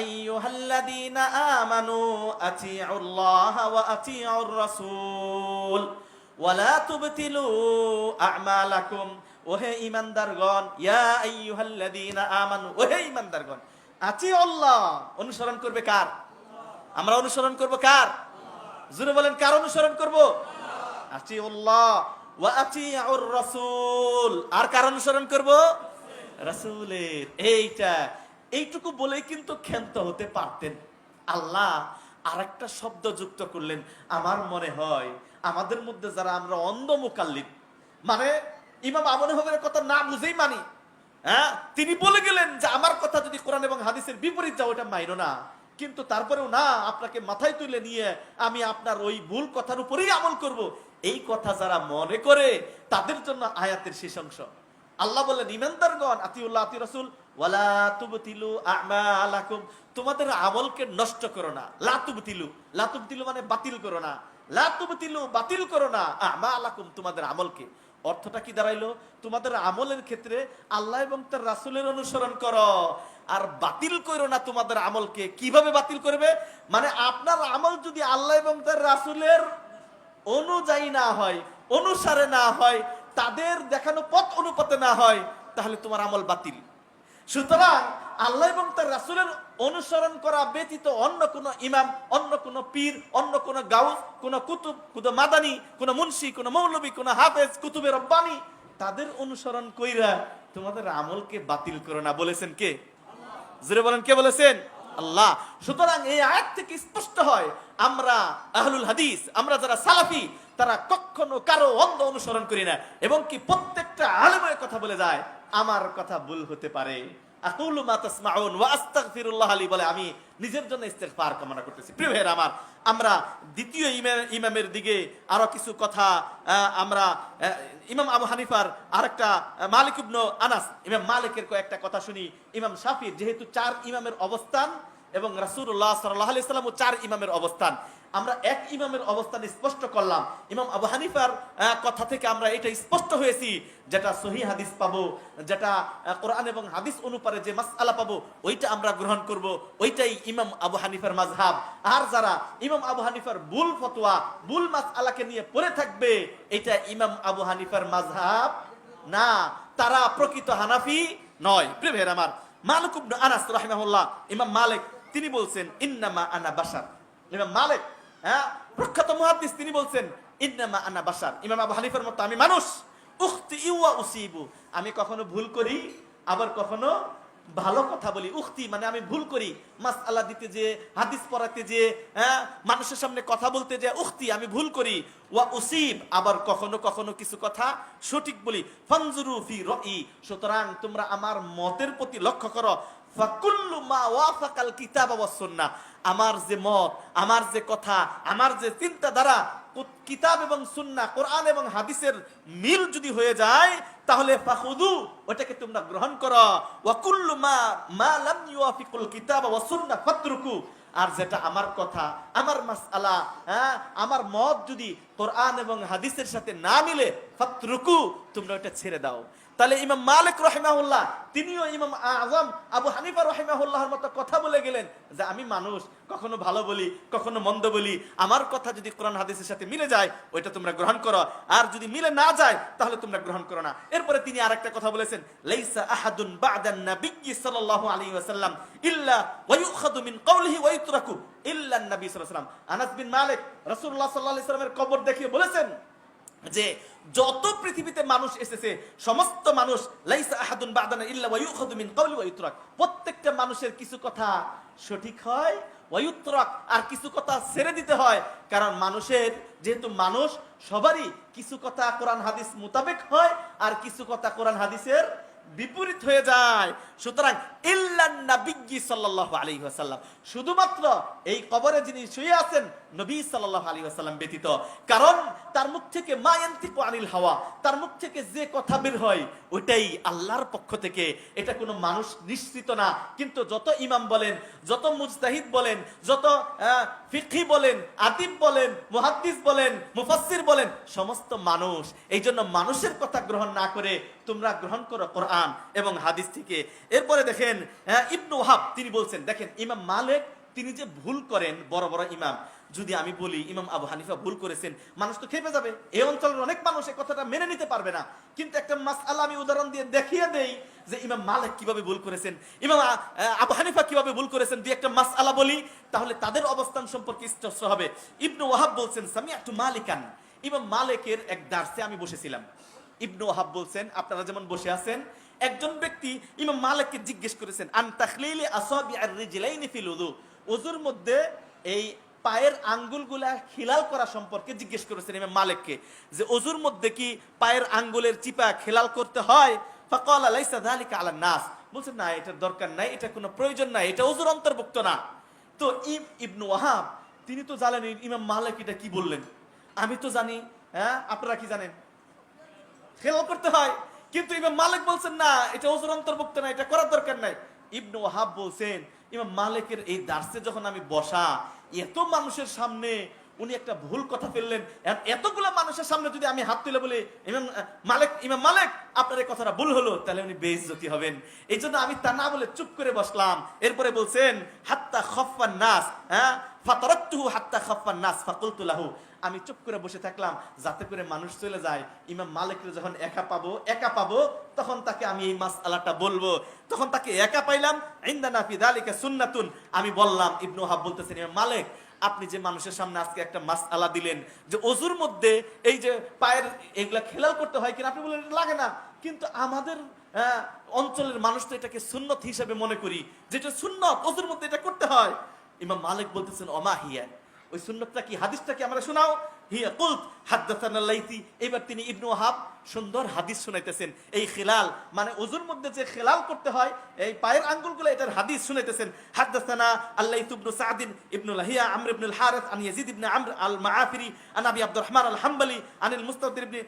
[SPEAKER 3] আইয়ুহাল্লাযীনা আমানু আতিউল্লাহ ওয়া আতিউর রাসূল ওয়া লা তুবতিলু আ'মালাকুম। ওহে ঈমানদারগণ, ইয়া আইয়ুহাল্লাযীনা আমানু, ওহে ঈমানদারগণ, আতিউল্লাহ, অনুসরণ করবে কার? আমরা অনুসরণ করব কার? জোরে বলেন, কার অনুসরণ করব? আতিউল্লাহ ওয়া আতিউর রাসূল। আর কার অনুসরণ করব? রাসূলের। এইটুকু বলেই কিন্তু ক্ষান্ত হতে পারতেন। আল্লাহ আরেকটা শব্দ যুক্ত করলেন। আমার মনে হয় আমাদের মধ্যে যারা আমরা অন্ধ মুকাল্লিদ, মানে ইমাম আবু হানিফার কথা না বুঝেই মানি, তিনি বলে গেলেন যে আমার কথা যদি কোরআন এবং হাদিসের বিপরীত যাও এটা মাইনো না, কিন্তু তারপরেও না, আপনাকে মাথায় তুলে নিয়ে আমি আপনার ওই ভুল কথার উপরেই আমল করব, এই কথা যারা মনে করে তাদের জন্য আয়াতের শেষ অংশ আল্লাহ বললেন, ঈমানদারগণ আতিউল্লাহ আতি রাসূল ওয়ালা তুবতিলু আ'মালাকুম, তোমাদের আমলকে নষ্ট করো না। লা তুবতিলু, লা তুবতিলু মানে বাতিল করো না, লা তুবতিলু বাতিল করো না আ'মালাকুম, তোমাদের আমলকে। অর্থটা কি দাঁড়াইলো? তোমাদের আমলের ক্ষেত্রে আল্লাহ এবং তার রাসূলের অনুসরণ করো, আর বাতিল করো না তোমাদের আমলকে। কিভাবে বাতিল করবে? মানে আপনার আমল যদি আল্লাহ এবং তার রাসূলের অনুযায়ী না হয়, অনুসারে না হয়, তাদের দেখানো পথ অনুপাতে না হয়, তাহলে তোমার আমল বাতিল। সুতরাং আল্লাহ এবং তার রাসূলের অনুসরণ করা ব্যতীত অন্য কোন ইমাম, অন্য কোন পীর, অন্য কোন গাউস, কোন কুতুব, কোন মাদানী, কোন মুন্সি, কোন মৌলবী, কোন হাফেজ, কুতুবে রব্বানী, তাদের অনুসরণ কইরা তোমাদের আমলকে বাতিল করো না। বলেছেন কে? জোরে বলেন, কে বলেছেন? আল্লাহ। সুতরাং এই আয়াত থেকে স্পষ্ট হয় আমরা আহলুল হাদিস, আমরা যারা সালাফি, তারা কখনো কারো অন্ধ অনুসরণ করি না, এবং কি প্রত্যেকটা আলেমের কথা বলে যায় আমার কথা ভুল হতে পারে। আকুলু মা তাসমাউন ওয়া আস্তাগফিরুল্লাহ লি, বলে আমি নিজের জন্য ইস্তেগফার কামনা করতেছি। প্রিয় ভাইরা আমার, আমরা দ্বিতীয় ইমামের দিকে আরো কিছু কথা, আমরা ইমাম আবু হানিফার আরেকটা মালিক ইবনে আনাস, ইমাম মালিকের কয়েকটা কথা শুনি। ইমাম শাফির যেহেতু 4 ইমামের অবস্থান এবং রাসূলুল্লাহ সাল্লাল্লাহু আলাইহি ওয়াসাল্লাম 4 ইমামের অবস্থান, আমরা এক ইমামের অবস্থান স্পষ্ট করলাম। ইমাম আবু হানিফার কথা থেকে আমরা এটা স্পষ্ট হয়েছি, যেটা সহিহ হাদিস পাবো, যেটা কোরআন এবং হাদিস অনুপারে যে মাসআলা পাবো, ওইটা আমরা গ্রহণ করব, ওইটাই ইমাম আবু হানিফার মাযহাব। আর যারা ইমাম আবু হানিফার ভুল ফতোয়া, ভুল মাসআলাকে নিয়ে পড়ে থাকবে, এটা ইমাম আবু হানিফার মাযহাব না, তারা প্রকৃত হানাফি নয়। প্রিয় ভাইরা আমার, মালিক ইবনে আনাস রাহিমাহুল্লাহ, ইমাম মালিক তিনি বলছেন ইন্নামা আনা বাশার। ইমাম মালিক প্রখ্যাত মুহাদ্দিস, তিনি বলছেন ইন্নামা আনা বাশার, ইমাম আবু হানিফার মতো আমি মানুষ, উখতি ওয়া উসিবু, আমি কখনো ভুল করি আবার কখনো ভালো কথা বলি, উক্তি মানে আমি ভুল করি, মাসআলা দিতে যে, হাদিস পড়াতে যে, মানুষের সামনে কথা বলতে যে, উক্তি আমি ভুল করি। ওয়া উসিব, আবার কখনো কখনো কিছু কথা সঠিক বলি। ফানজুরু ফি রাই, সুতরাং তোমরা আমার মতের প্রতি লক্ষ্য করো। ফাকুল্লু মা ওয়াফাকাল কিতাব ওয়াস সুন্নাহ, আমার যে মত, আমার যে কথা, আমার যে চিন্তাধারা কিতাব এবং সুন্নাহ, কোরআন এবং হাদিসের মিল যদি হয়ে যায়, তাহলে ফাখুদু, ওটাকে তোমরা গ্রহণ করো। ওয়া কুল্লু মা লাম ইউয়াফিকুল কিতাব ওয়াস সুন্নাহ ফাতরুকু, আর যেটা আমার কথা, আমার মাসআলা, আমার মত যদি কোরআন এবং হাদিসের সাথে না মিলে, ফাতরুকু, তোমরা ওটা ছেড়ে দাও। তাহলে ইমাম মালিক রাহিমাহুল্লাহ তিনিও ইমাম আযম আবু হানিফা রাহিমাহুল্লাহর মতো কথা বলে গেলেন যে আমি মানুষ, কখনো ভালো বলি, কখনো মন্দ বলি, আমার কথা যদি কোরআন হাদিসের সাথে মিলে যায় ওইটা তোমরা গ্রহণ করো, আর যদি মিলে না যায় তাহলে তোমরা গ্রহণ করো না। এরপরে তিনি আরেকটা কথা বলেছেন, লাইসা আহাদুন বা'দান নাবিয়্যি সাল্লাল্লাহু আলাইহি ওয়াসাল্লাম ইল্লা ওয়া ইউখাযু মিন কওলিহি ওয়া ইউতরাকু ইল্লা নবী সাল্লাল্লাহু আলাইহি ওয়াসাল্লাম। আনাস বিন মালিক রাসূলুল্লাহ সাল্লাল্লাহু আলাইহি ওয়াসাল্লামের কবর দেখিয়ে বলেছেন যে যত পৃথিবীতে মানুষ এসেছে সমস্ত মানুষ, লাইসা আহাদুন বা'দানা ইল্লা ওয়া ইউখাযু মিন কওলি ওয়া ইউতরাক, প্রত্যেকটা মানুষের কিছু কথা সঠিক হয়, ওয়া ইউতরাক, আর কিছু কথা ছেড়ে দিতে হয়। কারণ মানুষের, যেহেতু মানুষ, সবারই কিছু কথা কোরআন হাদিস মোতাবেক হয়, আর কিছু কথা কোরআন হাদিসের বিপরীত হয়ে যায়। সুতরাং ইল্লান নাবিয়্যি সাল্লাল্লাহু আলাইহি ওয়াসাল্লাম, শুধুমাত্র এই কবরে যিনি শুয়ে আছেন নবী সাল্লাল্লাহু আলাইহি ওয়াসাল্লাম ব্যতীত। কারণ তার মুখ থেকে মা ইয়ানতিকু আনিল হাওয়া, তার মুখ থেকে যে কথা বের হয় ওইটাই আল্লাহর পক্ষ থেকে, এটা কোনো মানুষ নিশ্চিত না। কিন্তু যত ইমাম বলেন, যত মুজতাহিদ বলেন, যত ফিকহি বলেন, আদিব বলেন, মুহাদ্দিস বলেন, মুফাসসির বলেন, সমস্ত মানুষ। এই জন্য মানুষের কথা গ্রহণ না করে তোমরা গ্রহণ করো কোরআন এবং হাদিস থেকে। এরপরে দেখেন ইবনে ওয়াহাব তিনি বলছেন, দেখেন ইমাম মালিক তিনি যে ভুল করেন, বড় বড় ইমাম, যদি আমি বলি ইমাম আবু হানিফা ভুল করেছেন, মানুষ তো খেপে যাবে, এই অঞ্চলের অনেক মানুষ এই কথাটা মেনে নিতে পারবে না। কিন্তু একটা মাসআলা আমি উদাহরণ দিয়ে দেখিয়ে দেই যে ইমাম মালিক কিভাবে ভুল করেছেন, ইমাম আবু হানিফা কিভাবে ভুল করেছেন, দুই একটা মাসআলা বলি, তাহলে তাদের অবস্থান সম্পর্কে স্পষ্ট হবে। ইবনে ওয়াহাব বলছেন, সামিআতু মালিকান, ইমাম মালিকের এক দার্সে আমি বসেছিলাম। ইবনে ওয়াহাব বলছেন, আপনারা যেমন বসে আছেন, একজন ব্যক্তি ইমাম মালিককে জিজ্ঞেস করেছেন, আন তাখলিলি আসাবিআর রিজলাইনি ফিল উযু, ওযুর মধ্যে এই পায়ের আঙ্গুলগুলা খিলাল করা সম্পর্কে জিজ্ঞেস করেছেন ইমাম মালিককে, যে ওযুর মধ্যে কি পায়ের আঙ্গুলের চিপা খিলাল করতে হয়? ফাকালা লাইসা যালিকা আলান নাস, বলছেন না, এটার দরকার নাই, এটা কোনো প্রয়োজন নাই, এটা ওযুর অন্তর্ভুক্ত না। তো ইবনে ওয়াহাব তিনি তো জানেন ইমাম মালিক এটা কি বললেন, আমি তো জানি, আপনারা কি জানেন? খেয়াল করতে হয়। কিন্তু ইমাম মালিক বলছেন না, এটা ওযুর অন্তর্ভুক্ত না, এটা করার দরকার নাই। ইবনে ওয়াহাব বলছেন, ইমাম মালিকের এই দার্সে যখন আমি বসা, এত মানুষের সামনে উনি একটা ভুল কথা ফেললেন, এতগুলো মানুষের সামনে যদি আমি হাত তুলে বলি ইমাম মালিক আপনার এই কথাটা ভুল হলো, তাহলে উনি বেইজ্জতি হবেন। এই জন্য আমি তা না বলে চুপ করে বসলাম। এরপরে বলছেন, হাত্তা খাফফান নাস, ফাতারাকতুহু হাত্তা খাফফান নাস ফাকুলতু লাহু, আমি চুপ করে বসে থাকলাম যাতে করে মানুষ চলে যায়। ইমাম মালিককে যখন একা পাবো তখন তাকে আমি এই মাসআলাটা বলবো। তখন তাকে একা পাইলাম, ইনদানা ফি যালিকা সুন্নাতুন, আমি বললাম। ইবনে ওয়াহাব বলতেছেন, ইমাম মালিক আপনি যে মানুষের সামনে আজকে একটা মাসআলা দিলেন যে ওযুর মধ্যে এই যে পায়ের এগুলা খেলাল করতে হয় কিনা, আপনি বললেন লাগে না, কিন্তু আমাদের অঞ্চলের মানুষ তো এটাকে সুন্নত হিসেবে মনে করি, যেটা সুন্নত ওযুর মধ্যে এটা করতে হয়। ইমাম মালিক বলতেছেন, ওমা হিয়া, ওই সুন্নতটা কি, হাদিসটা কি আমরা শোনাও। হিয়া কুলত হাদাসানা লাইসি, এবার তিনি ইবনে ওয়াহাব সুন্দর হাদিস শুনাইতেছেন, এই খিলাল মানে ওযুর মধ্যে যে খিলাল করতে হয় এই পায়ের আঙ্গুলগুলো, এটার হাদিস শুনাইতেছেন। হাদাসানা আল্লাইস ইবনে সা'দ ইবনে লাহিয়া আমর ইবনে আল হারিস আন ইয়াজিদ ইবনে আমর আল মাআফিরি আন আবি আব্দুর রহমান আল হাম্বলি আনিল মুস্তাদির ইবনে,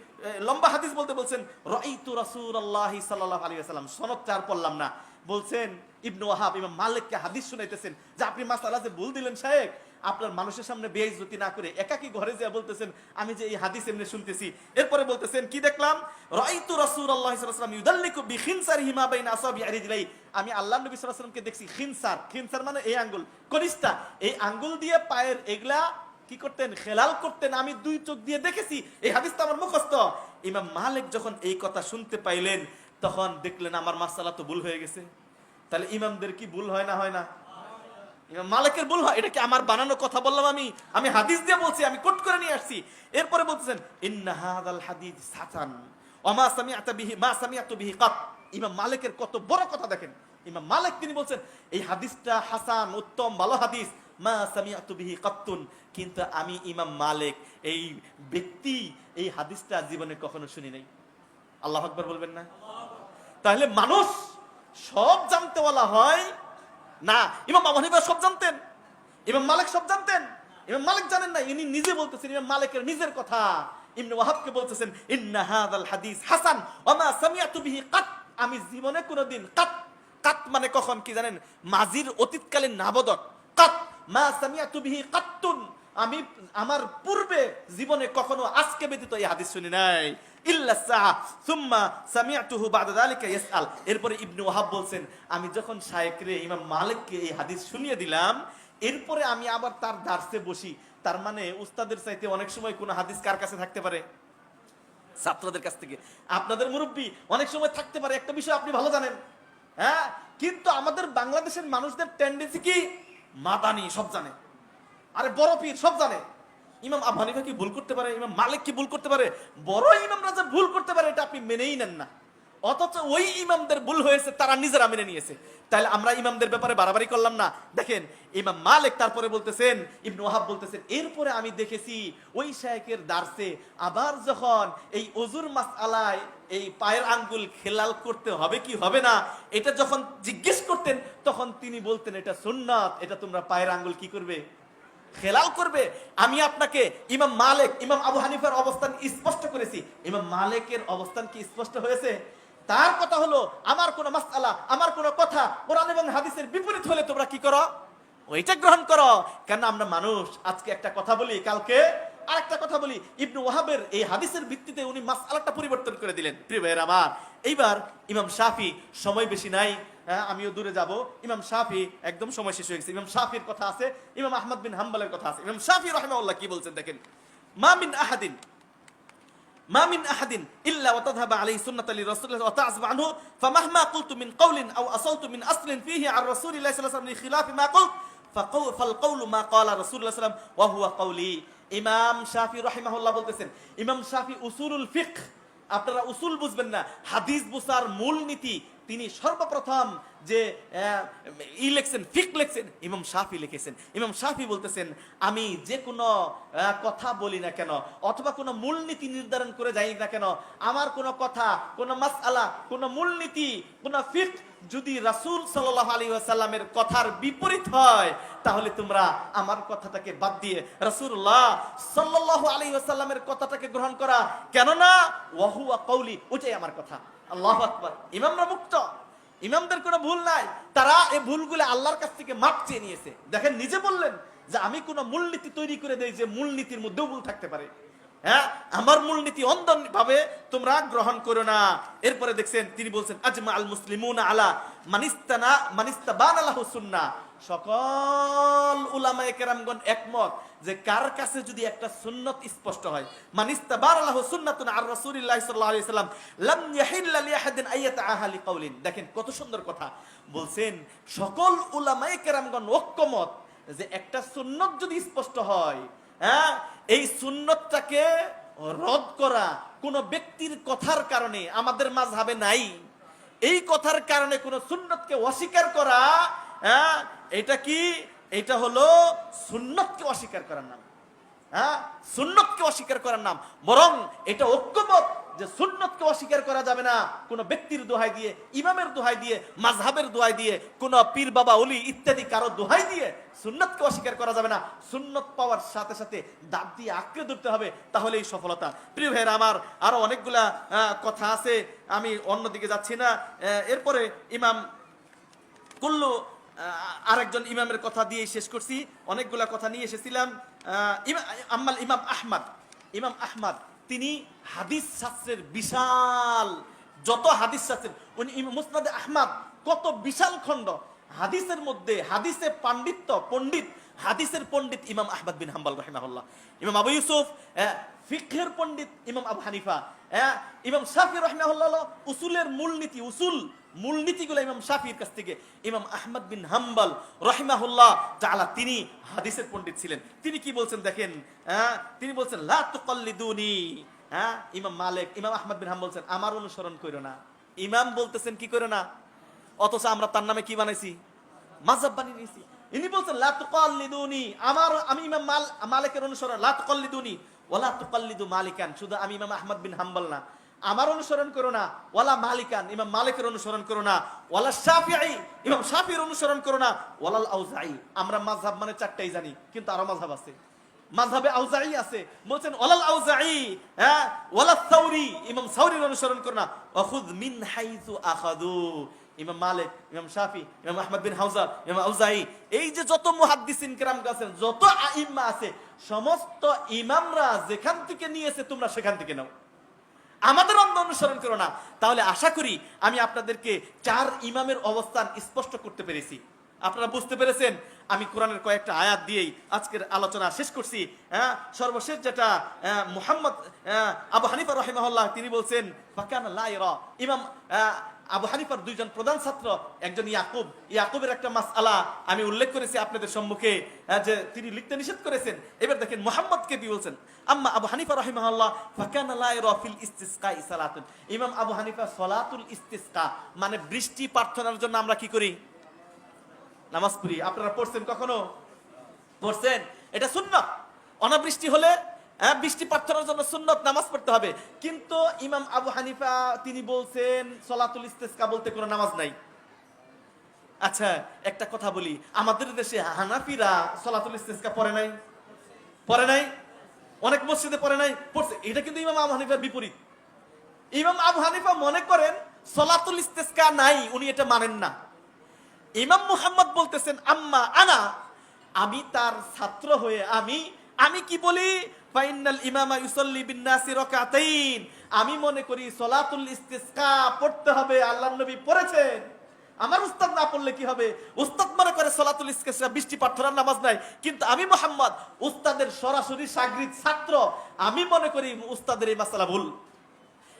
[SPEAKER 3] লম্বা হাদিস বলতে বলছেন, রাআইতু রাসূলুল্লাহি সাল্লাল্লাহু আলাইহি ওয়াসাল্লাম, সনদ চার পড়লাম না। বলছেন ইবনে ওয়াহাব ইমাম মালিককে হাদিস শুনাইতেছেন যে আপনি মাসআলা যে ভুল দিলেন শায়েখ, আপনার মানুষের সামনে বেইজ্জতি না করে একাকী ঘরে যা বলতেছেন আমি যে এই হাদিস এমনি শুনতেছি। এরপরে বলতেছেন কি দেখলাম, রাআইতু রাসূলুল্লাহ সাল্লাল্লাহু আলাইহি ওয়াসাল্লাম ইউদাল্লিকু বিখিনসারিহি মা বাইনা আসাবি'i রিজলাই, আমি আল্লাহর নবী সাল্লাল্লাহু আলাইহি ওয়াসাল্লামকে দেখছি খিনসার মানে এই আঙ্গুল কনিষ্ঠা, এই আঙ্গুল দিয়ে পায়ের এগুলা কি করতেন, খেলাল করতেন, আমি দুই চোখ দিয়ে দেখেছি, এই হাদিস তো আমার মুখস্থ। ইমাম মালিক যখন এই কথা শুনতে পাইলেন তখন দেখলেন আমার মাসআলা তো ভুল হয়ে গেছে। তাহলে ইমামদের কি ভুল হয় না? হয় না? ইমাম মালিকের ভুল হয়, এটা কি আমার বানানো কথা বললাম? আমি হাদিস দিয়ে বলছি, আমি কোট করে নিয়ে আসছি। এরপরে বলতেছেন, ইন্না হাযাল হাদিস হাসান ওয়া মা সামি'তু বিহি কাত। ইমাম মালিকের কত বড় কথা দেখেন, ইমাম মালিক তিনি বলছেন এই হাদিসটা হাসান, উত্তম, ভালো হাদিস, মা সামিআতু বিহি কাত্তুন, কিন্তু আমি ইমাম মালিক এই ব্যক্তি এই হাদিসটা জীবনে কখনো শুনি নাই। আল্লাহু আকবার বলবেন না? তাহলে মানুষ সব জানতে বলা হয় না। ইমাম আবু হানিফা সব জানতেন, ইমাম মালিক সব জানতেন। ইমাম মালিক জানেন না, ইনি নিজে বলতেছেন, ইমাম মালিকের নিজের কথা। ইবনে ওয়াহাবকে বলতেছেন ইন্না হাযাল হাদিস হাসান ওয়া মা সামিআতু বিহি কাত, আমি জীবনে কোনোদিন কাত, কাত মানে কখন কি জানেন? মাজির অতীতকালীন নাবোধক। কাত মা সামিআতু বিহি কাত্তুন, আমি আমার পূর্বে জীবনে কখনো আজকে ব্যতীত এই হাদিস শুনি নাই। ইল্লা সাআ সুম্মা সামিআতুহু বাদা যালিকা ইয়াসআল। এরপরে ইবনে ওয়াহাব বলছেন আমি যখন শায়েখরে ইমাম মালিককে এই হাদিস শুনিয়ে দিলাম, এরপরে আমি আবার তার দার্সে বসি। তার মানে উস্তাদের চাইতে অনেক সময় কোন হাদিস কার কাছে থাকতে পারে? ছাত্রদের কাছ থেকে। আপনাদের মুরব্বী অনেক সময় থাকতে পারে, একটা বিষয় আপনি ভালো জানেন, হ্যাঁ, কিন্তু আমাদের বাংলাদেশের মানুষদের টেন্ডেন্সি কি? মাদানি সব জানে, আরে বড় পীর সব জানে। ইমাম আবু হানিফা কি ভুল করতে পারে? ইমাম মালিক কি ভুল করতে পারে? বড় ইমামরা যে ভুল করতে পারে এটা আপনি মেনেই নেন না, অথচ ওই ইমামদের ভুল হয়েছে তারা নিজেরা মেনে নিয়েছে। তাহলে আমরা ইমামদের ব্যাপারে বাড়াবাড়ি করলাম না। দেখেন ইমাম মালিক তারপরে বলতেছেন, ইবনে ওয়াহাব বলতেছেন এরপরে আমি দেখেছি ওই শায়েখের দার্সে আবার যখন এই ওযুর মাসআলায় এই পায়ের আঙ্গুল খেলাল করতে হবে কি হবে না এটা যখন জিজ্ঞেস করতেন, তখন তিনি বলতেন এটা সুন্নাত, এটা তোমরা পায়ের আঙ্গুল কি করবে? খেলাল করবে। আমি আপনাকে ইমাম মালিক, ইমাম আবু হানিফার অবস্থান স্পষ্ট করেছি। ইমাম মালিকের অবস্থান কি স্পষ্ট হয়েছে? তার কথা হলো আমার কোন মাসআলা, আমার কোন কথা কোরআন এবং হাদিসের বিপরীত হলে তোমরা কি করো? ওইটা গ্রহণ করো। কেন আমরা মানুষ, আজকে একটা কথা বলি, কালকে আরেকটা কথা বলি। ইবনে ওয়াহাবের এই হাদিসের ভিত্তিতে উনি মাসআলাটা পরিবর্তন করে দিলেন। প্রিয় ভাইয়েরা আমার, এইবার ইমাম শাফি, সময় বেশি নাই, হ্যাঁ আমিও দূরে যাব। ইমাম শাফি একদম সময় শেষ হয়ে গেছে। ইমাম শাফির কথা আছে, ইমাম আহমদ বিন হাম্বলের কথা আছে। ইমাম শাফি রাহিমাহুল্লাহ কি বলছেন দেখেন, মা মিন আহাদিন ইল্লা ওয়া তাযহাবা আলাইহি সুন্নাতাল রাসূলিল্লাহ ওয়া তা'যবা আনহু ফামাহমা কুলতু মিন কাওলিন আও আসালতু মিন আসলিন ফিহি আর রাসূলিল্লাহ সাল্লাল্লাহু আলাইহি ওয়াসাল্লাম খিলাফ মা কুলত ফাল কাওলু মা ক্বালা রাসূলুল্লাহ সাল্লাল্লাহু আলাইহি ওয়াসাল্লাম ওয়া হুয়া কাওলি। ইমাম শাফি রাহিমাহুল্লাহ বলতেছেন, ইমাম শাফি উসুলুল ফিকহ, আপনারা উসুল বুঝবেন না, হাদিস বুঝার মূলনীতি তিনি সর্বপ্রথম যে লিখছেন, ফিক লিখছেন, ইমাম শাফি লিখেছেন। ইমাম শাফি বলতেছেন আমি যে কোনো কথা বলি না কেন, অথবা কোনো মূলনীতি নির্ধারণ করে যাই না কেন, আমার কোনো কথা, কোনো মাসআলা, কোনো মূলনীতি, কোনো ফিক যদি রাসূল সাল্লাল্লাহু আলাইহি ওয়াসাল্লামের কথার বিপরীত হয়, তাহলে তোমরা আমার কথাটাকে বাদ দিয়ে রাসূলুল্লাহ সাল্লাল্লাহু আলাইহি ওয়াসাল্লামের কথাটাকে গ্রহণ করা, কেননা ওয়া হুয়া কাওলি, ওইটাই আমার কথা। আল্লাহু আকবার। ইমামরা মুক্ত, ইমামদের কোনো ভুল নাই, তারা এই ভুলগুলো আল্লাহর কাছ থেকে মাপ চেয়ে নিয়েছে। দেখেন নিজে বললেন যে আমি কোনো মূলনীতি তৈরি করে দেই যে মূলনীতির মধ্যেও ভুল থাকতে পারে, হ্যাঁ, আমার মূলনীতি অন্ধভাবে তোমরা গ্রহণ করো না। এরপরে দেখছেন তিনি বলছেন আজমা আল মুসলিমুনা আলা মানিস্তাবানা লাহু সুন্নাহ, সকল উলামায়ে কেরামগণ একমত যে কার কাছে যদি একটা সুন্নত স্পষ্ট হয়, মানিস্তাবানা লাহু সুন্নাতুন আর রাসূলিল্লাহ সাল্লাল্লাহু আলাইহি ওয়াসাল্লাম লাম ইয়াহিল্লা লিআহাদিন আইয়াতাআহা লিকাউলিন। দেখেন কত সুন্দর কথা বলছেন, সকল উলামায়ে কেরামগণ ঐক্যমত যে একটা সুন্নত যদি স্পষ্ট হয়, হ্যাঁ, এই সুন্নতটাকে রদ করা কোন ব্যক্তির কথার কারণে আমাদের মাযহাবে নাই। এই কথার কারণে কোন সুন্নতকে অস্বীকার করা, হ্যাঁ, এটা কি? এটা হলো সুন্নতকে অস্বীকার করার নাম, হ্যাঁ, সুন্নতকে অস্বীকার করার নাম। বরং এটা ঐক্যমত যে সুন্নতকে অস্বীকার করা যাবে না কোন ব্যক্তির দোহাই দিয়ে, ইমামের দোহাই দিয়ে, মাযহাবের দোহাই দিয়ে, কোন পীর বাবা ওলি ইত্যাদি কারো দোহাই দিয়ে সুন্নতকে অস্বীকার করা যাবে না। সুন্নত পাওয়ার সাথে সাথে দাঁত দিয়ে আঁকড়ে ধরতে হবে, তাহলে এই সফলতা। প্রিয় ভাইয়েরা আমার, আরো অনেকগুলা কথা আছে, আমি অন্যদিকে যাচ্ছি না। এরপরে ইমাম কুল্লু আরেকজন ইমামের কথা দিয়ে শেষ করছি, অনেকগুলা কথা নিয়ে এসেছিলাম। ইমাম আহমদ তিনি হাদিস শাস্ত্রের বিশাল, যত হাদিস শাস্ত্রের, উনি মুসনাদে আহমদ কত বিশাল খণ্ড হাদিসের মধ্যে, হাদিসে পণ্ডিত, হাদিসের পণ্ডিত ইমাম আহমদ বিন হাম্বল রাহিমাহুল্লাহ। ইমাম আবু ইউসুফ ফিকহের পণ্ডিত ইমাম আবু হানিফা, ইমাম শাফি রাহিমাহুল্লাহ উসুলের মূলনীতিগুলো ইমাম শাফির কাছ থেকে ইমাম আহমদ বিন হাম্বল রাহিমাহুল্লাহ তাআলা তিনি হাদিসের পণ্ডিত ছিলেন। তিনি কি বলছেন দেখেন, তিনি বলছেন লা তুকাল্লিদুনি, ইমাম মালিক, ইমাম আহমদ বিন হাম্বল বলছেন আমার অনুসরণ করো না। ইমাম বলতেছেন কি করো না? অথচ আমরা তার নামে কি বানাইছি? মাযহাব বানিয়ে নিয়েছি। ইনি বলছেন লা তুকাল্লিদুনি, আমি ইমাম মালিকের অনুসরণ, লা তুকাল্লিদুনি ওয়ালা তুকাল্লিদু মালিকান, শুধু আমি ইমাম আহমদ বিন হাম্বল না, আমার অনুসরণ করো না, ওয়ালা মালিকান, ইমাম মালিকের অনুসরণ করো না, ওয়ালা শাফিঈ, ইমাম শাফিঈর অনুসরণ করো না, ওয়ালাল আউজাঈ। আমরা মাযহাব মানে চারটাই জানি, কিন্তু আরো মাযহাব আছে, মাযহাবে আউজাঈ আছে। বলছেন ওয়ালাল আউজাঈ, হ্যাঁ, ওয়ালা সাউরি, ইমাম সাউরির অনুসরণ করো না, ওয়াখুয মিন হাইসু আখাযু, ইমাম মালিক, ইমাম শাফি, ইমাম আহমদ বিন হাউজার, ইমাম আউজাঈ, এই যে যত মুহাদ্দিসিন কিরাম আছেন, যত আইম্মা আছে, সমস্ত ইমামরা যেখান থেকে নিয়েছে তোমরা সেখান থেকে নাও, আমাদের অন্ধ অনুসরণ করো না। তাহলে আশা করি আমি আপনাদেরকে চার ইমামের অবস্থান স্পষ্ট করতে পেরেছি, আপনারা বুঝতে পেরেছেন। আমি কোরআনের কয়েকটা আয়াত দিয়েই আজকের আলোচনা শেষ করছি। সর্বশেষ যেটা মুহাম্মদ আবু হানিফা রাহিমাহুল্লাহ তিনি বলছেন ফাকানা লা ইয়ারা, ইমাম আবু হানিফার দুইজন প্রধান ছাত্র, একজন ইয়াকুবের একটা মাসআলা আমি উল্লেখ করেছি আপনাদের সম্মুখে, যে তিনি লিখতে নিষেধ করেছেন। এবার দেখেন মুহাম্মদকে কি বলছেন, আম্মা আবু হানিফা রাহিমাহুল্লাহ ফাকানা লা ইয়ারা ফিল ইসতিসকা সালাতুন, ইমাম আবু হানিফা সালাতুল ইসতিসকা মানে বৃষ্টি প্রার্থনার জন্য আমরা কি করি? নামাজ পড়ি। আপনারা পড়ছেন কখনো? পড়ছেন? এটা সুন্নাত। অনাবৃষ্টি হলে বৃষ্টি প্রার্থনার জন্য সুন্নত নামাজ পড়তে হবে। কিন্তু ইমাম আবু হানিফা তিনি বলছেন সলাতুল ইস্তিসকা বলতে কোনো নামাজ নাই। আচ্ছা একটা কথা বলি, আমাদের দেশে হানাফিরা সলাতুল ইস্তিসকা পড়ে নাই? পড়ে নাই? অনেক মসজিদে পড়ে নাই? পড়ছে। এটা কিন্তু ইমাম আবু হানিফার বিপরীত। ইমাম আবু হানিফা মনে করেন সলাতুল ইস্তিসকা নাই, উনি এটা মানেন না। ইমাম মুহাম্মদ বলতেছেন আম্মা আনা, আমি তার ছাত্র হয়ে আমি কি বলি, ফাইনাল ইমামা ইউসাল্লি বিন নাসি রাকাতাইন, আমি মনে করি সলাতুল ইস্তিসকা পড়তে হবে, আল্লাহর নবী পড়েছেন। আমার উস্তাদ না পড়লে কি হবে? উস্তাদ মনে করে সলাতুল ইস্তিসকা বৃষ্টি প্রার্থনার নামাজ নাই, কিন্তু আমি মুহাম্মদ উস্তাদের সরাসরি শাগরিদ ছাত্র, আমি মনে করি উস্তাদের এই মাসআলা ভুল।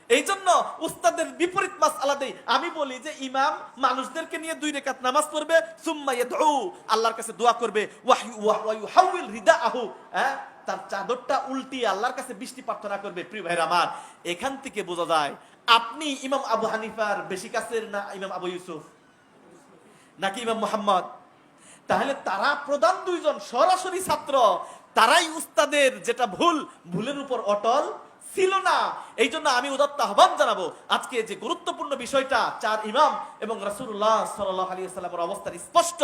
[SPEAKER 3] এই জন্য উস্তাদের বিপরীত মাসআলা দেই। আমি বলি যে ইমাম মানুষদেরকে নিয়ে 2 রাকাত নামাজ পড়বে, সুম্মা ইয়াদউ, আল্লাহর কাছে দোয়া করবে, ওয়া ইউহাউল রিদাহু, তার চাদরটা উল্টিয়ে আল্লাহর কাছে বৃষ্টি প্রার্থনা করবে। প্রিয় ভাইরা আমার, এখান থেকে বোঝা যায় আপনি ইমাম আবু হানিফার বেশি কাছের না ইমাম আবু ইউসুফ নাকি ইমাম মুহাম্মদ? তাহলে তারা প্রধান দুইজন সরাসরি ছাত্র, তারাই উস্তাদের যেটা ভুলের উপর অটল ছিল না। এই জন্য আমি উদাত্ত আহ্বান জানাবো, আজকে যে গুরুত্বপূর্ণ বিষয়টা 4 ইমাম এবং রাসূলুল্লাহ সাল্লাল্লাহু আলাইহি ওয়াসাল্লামের অবস্থান স্পষ্ট,